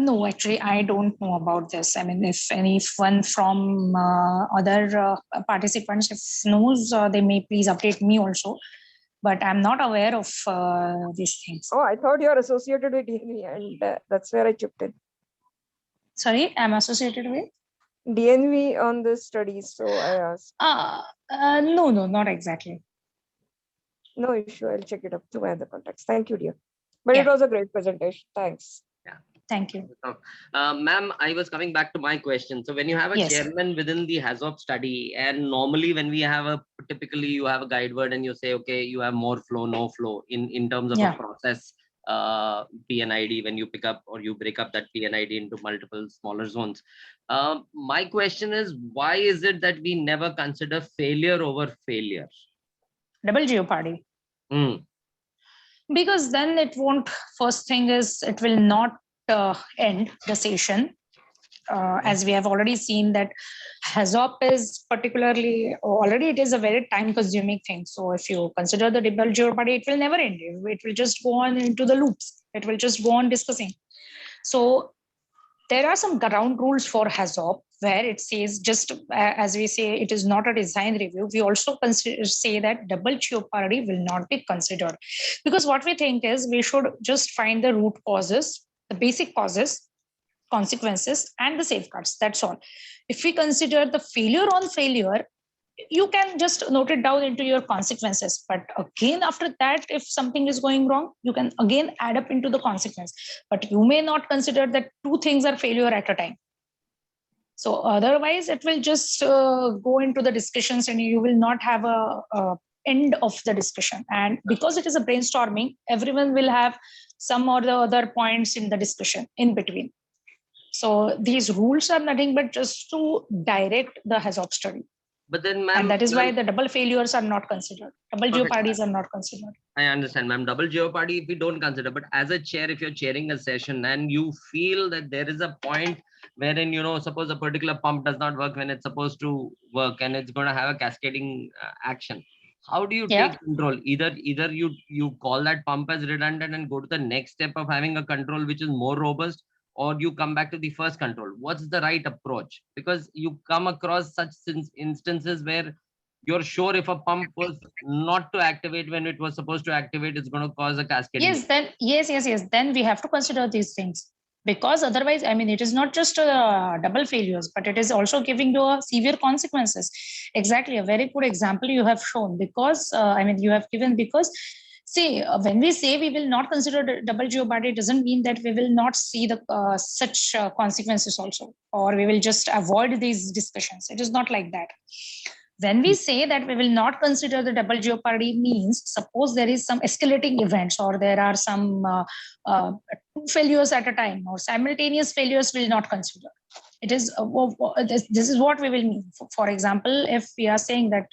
No, actually, I don't know about this. I mean, if anyone from other participants if knows, they may please update me also. But I'm not aware of these things. Oh, I thought you're associated with DNV, and that's where I chipped in. Sorry, I'm associated with DNV on this studies, so I asked. No, not exactly. No issue. I'll check it up to my other contacts. Thank you, dear. But it was a great presentation. Thanks. Yeah. Thank you. Ma'am, I was coming back to my question. So when you have a chairman within the HAZOP study, and normally when we have typically you have a guide word and you say, okay, you have more flow, no flow in terms of a process PNID, when you pick up or you break up that PNID into multiple smaller zones. My question is, why is it that we never consider failure over failure? Double jeopardy. Because then it won't, first thing is it will not end the session. As we have already seen that HAZOP is particularly, already it is a very time consuming thing. So if you consider the double jeopardy, it will never end. It will just go on into the loops. It will just go on discussing. So there are some ground rules for HAZOP. where it says just as we say, it is not a design review. We also say that double jeopardy will not be considered, because what we think is we should just find the root causes, the basic causes, consequences, and the safeguards. That's all. If we consider the failure on failure, you can just note it down into your consequences. But again, after that, if something is going wrong, you can again add up into the consequence. But you may not consider that two things are failure at a time. So otherwise, it will just go into the discussions and you will not have a end of the discussion. And because it is a brainstorming, everyone will have some or the other points in the discussion in between. So these rules are nothing but just to direct the HAZOP study. But then, ma'am, and that is why the double failures are not considered. Double jeopardies are not considered. I understand, ma'am. Double jeopardy, if we don't consider, but as a chair, if you're chairing a session and you feel that there is a point wherein, suppose a particular pump does not work when it's supposed to work and it's going to have a cascading action, how do you take control? Either you call that pump as redundant and go to the next step of having a control which is more robust, or you come back to the first control. What's the right approach? Because you come across such instances where you're sure if a pump was not to activate when it was supposed to activate, it's going to cause a cascading. Yes. Then we have to consider these things, because otherwise, I mean, it is not just double failures, but it is also giving you severe consequences. Exactly, a very good example you have shown, because you have given, because see, when we say we will not consider double jeopardy, it doesn't mean that we will not see the such consequences also, or we will just avoid these discussions. It is not like that. When we say that we will not consider the double jeopardy, means suppose there is some escalating events, or there are some two failures at a time, or simultaneous failures, will not consider. It is this is what we will mean. For example, if we are saying that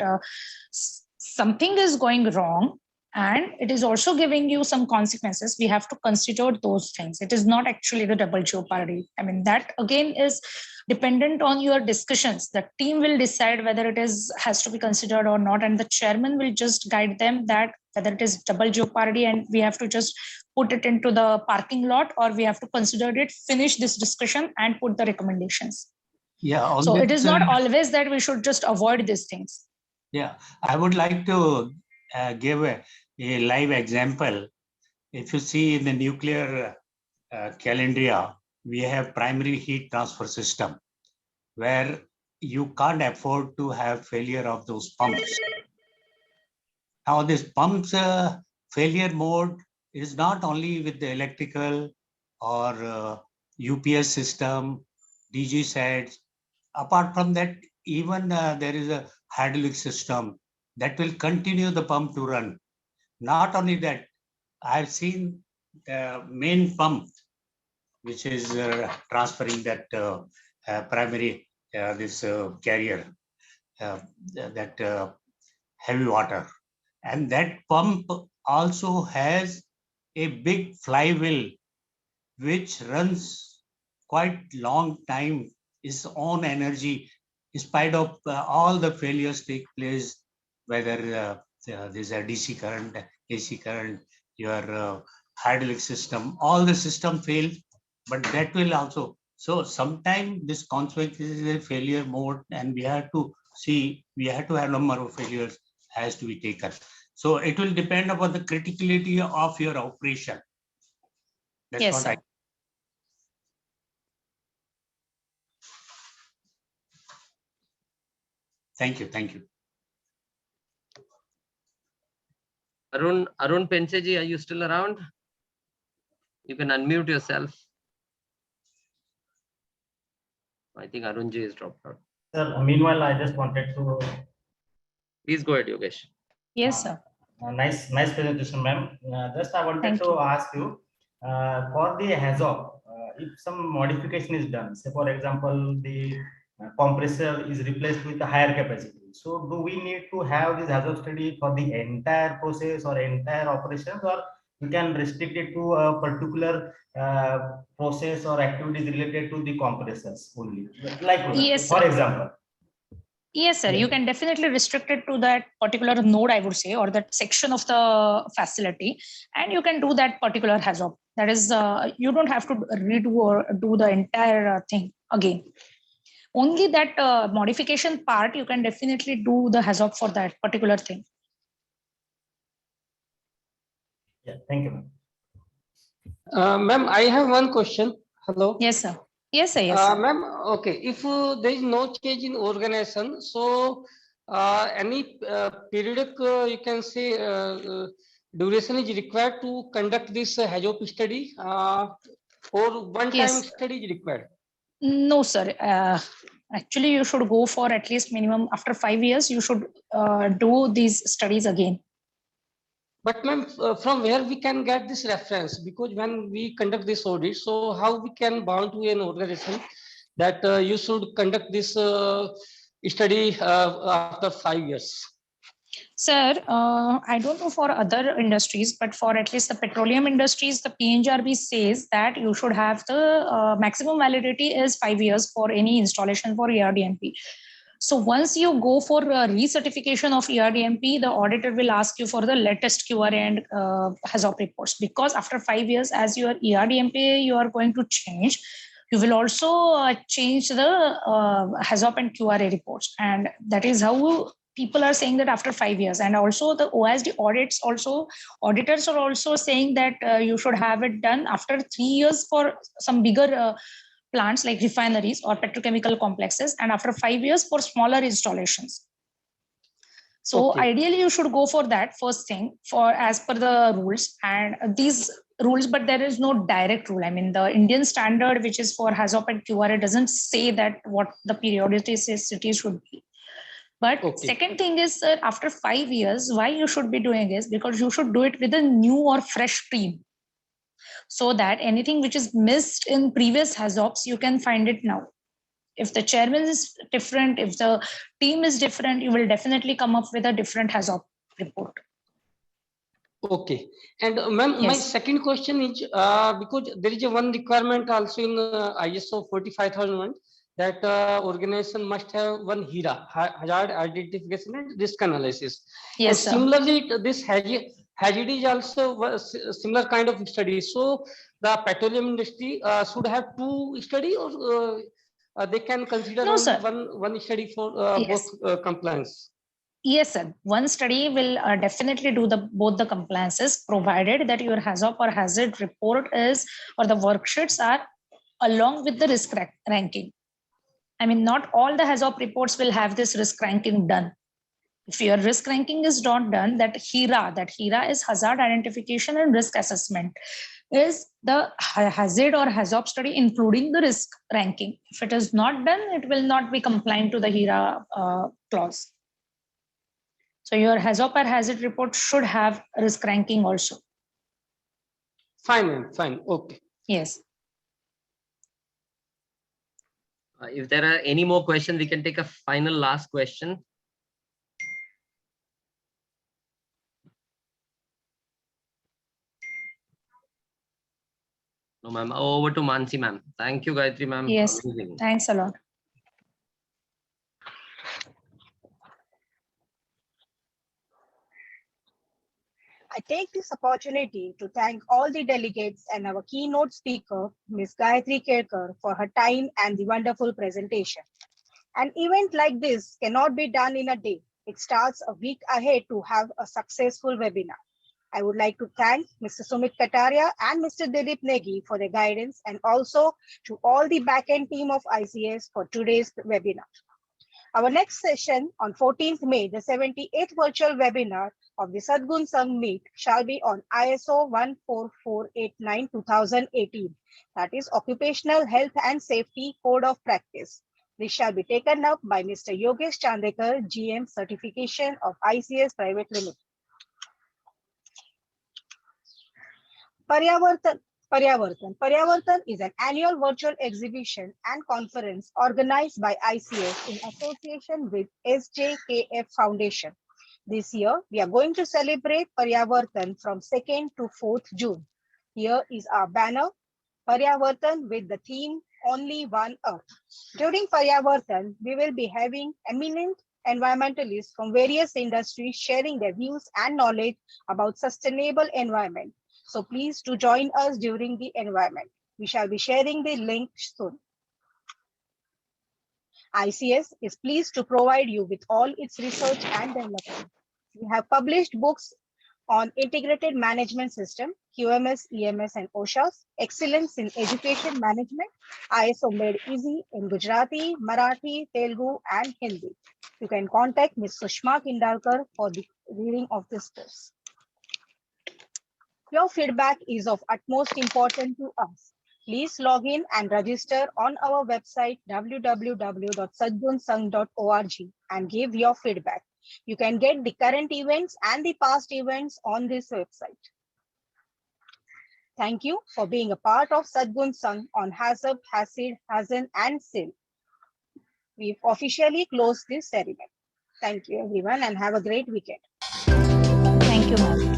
something is going wrong and it is also giving you some consequences, we have to consider those things. It is not actually the double jeopardy. I mean, that again is dependent on your discussions. The team will decide whether it has to be considered or not, and the chairman will just guide them that whether it is double jeopardy and we have to just put it into the parking lot, or we have to consider it, finish this discussion and put the recommendations. Yeah. So it is not always that we should just avoid these things. Yeah, I would like to give a live example. If you see in the nuclear calendar, we have primary heat transfer system where you can't afford to have failure of those pumps. Now this pumps failure mode is not only with the electrical or UPS system, DG sets. Apart from that, even there is a hydraulic system that will continue the pump to run. Not only that, I've seen the main pump, which is transferring that primary this carrier, that heavy water, and that pump also has a big flywheel which runs quite long time, its own energy, in spite of all the failures take place, whether there's a DC current, AC current, your hydraulic system, all the system fail, but that will also. So sometimes this consequence is a failure mode, and we have to see, we have to have number of failures has to be taken. So it will depend upon the criticality of your operation. That's yes, what sir. Thank you. Arun Pencheji, are you still around? You can unmute yourself. I think Arunji is dropped out. Sir, meanwhile, I just wanted to. Please go ahead, Yogesh. Yes, sir. Nice presentation, ma'am. Just I wanted to ask you, for the HAZOP, if some modification is done, say for example, the compressor is replaced with a higher capacity. So do we need to have this HAZOP study for the entire process or entire operations, or we can restrict it to a particular process or activities related to the compressors only? Like, yes, for example. Yes, sir. You can definitely restrict it to that particular node, I would say, or that section of the facility, and you can do that particular HAZOP. That is, you don't have to redo or do the entire thing again. only that modification part, you can definitely do the HAZOP for that particular thing. Yeah, thank you, ma'am. Ma'am, I have one question. Hello. Yes, sir. Yes, sir. Yes, sir. Ma'am, okay. If there is no change in organization, so any periodic, you can say, duration is required to conduct this HAZOP study, or one-time Yes. study is required? No, sir. Actually, you should go for at least minimum after 5 years. You should do these studies again. But ma'am, from where we can get this reference? Because when we conduct this audit, so how we can bound to an organization that you should conduct this study after 5 years? Sir, I don't know for other industries, but for at least the petroleum industries, the PNGRB says that you should have the maximum validity is 5 years for any installation for ERDMP. So once you go for recertification of ERDMP, the auditor will ask you for the latest QRA and HAZOP reports, because after 5 years, as your ERDMP, you are going to change. You will also change the HAZOP and QRA reports. And that is how people are saying that after 5 years. And also the OSD audits also, auditors are also saying that you should have it done after 3 years for some bigger plants like refineries or petrochemical complexes, and after 5 years for smaller installations. So Okay. ideally you should go for that first thing for as per the rules and these rules, but there is no direct rule. I mean, the Indian standard, which is for HAZOP and QRA, doesn't say that what the periodicity should be. But Okay. second thing is that after 5 years, why you should be doing is because you should do it with a new or fresh team, so that anything which is missed in previous HAZOPs, you can find it now. If the chairman is different, if the team is different, you will definitely come up with a different HAZOP report. Okay. And ma'am, my Yes. second question is because there is a one requirement also in ISO 45001 that organization must have one HIRA, hazard identification and risk analysis. Yes, and sir. similarly, this hazard is also similar kind of study. So the petroleum industry should have two study, or they can consider No, only sir. one study for Yes. both compliance. Yes, sir. One study will definitely do both the compliances, provided that your HAZOP or hazard report is, or the worksheets are along with the risk ranking. I mean, not all the HAZOP reports will have this risk ranking done. If your risk ranking is not done, that HIRA is hazard identification and risk assessment, is the hazard or HAZOP study including the risk ranking. If it is not done, it will not be compliant to the HIRA clause. So your HAZOP or hazard report should have risk ranking also. Fine, fine. Okay. Yes. If there are any more questions, we can take a final last question. No, ma'am. Over to Mansi, ma'am. Thank you, Gayatri, ma'am. Yes. Amazing. Thanks a lot. I take this opportunity to thank all the delegates and our keynote speaker, Ms. Gayatri Kerkar, for her time and the wonderful presentation. An event like this cannot be done in a day. It starts a week ahead to have a successful webinar. I would like to thank Mr. Sumit Kataria and Mr. Dilip Negi for their guidance, and also to all the backend team of ICS for today's webinar. Our next session on 14th May, the 78th virtual webinar of the Sadgun Sangh Meet shall be on ISO 14489-2018, that is Occupational Health and Safety Code of Practice. This shall be taken up by Mr. Yogesh Chandekar, GM Certification of ICS Private Limited. Paryavartan is an annual virtual exhibition and conference organized by ICS in association with SJKF Foundation. This year, we are going to celebrate Paryavartan from 2nd to 4th June. Here is our banner, Paryavartan, with the theme, Only One Earth. During Paryavartan, we will be having eminent environmentalists from various industries sharing their views and knowledge about sustainable environment. So please do join us during the environment. We shall be sharing the link soon. ICS is pleased to provide you with all its research and development. We have published books on integrated management system, QMS, EMS, and OSHAs, excellence in education management, ISO made easy in Gujarati, Marathi, Telugu, and Hindi. You can contact Ms. Sushma Kindalkar for the reading of this course. Your feedback is of utmost importance to us. Please log in and register on our website www.sadgunsang.org and give your feedback. You can get the current events and the past events on this website. Thank you for being a part of Sadgun Sang on HACCP, HACID, HAZAN, and SIL. We've officially closed this ceremony. Thank you, everyone, and have a great weekend. Thank you, ma'am.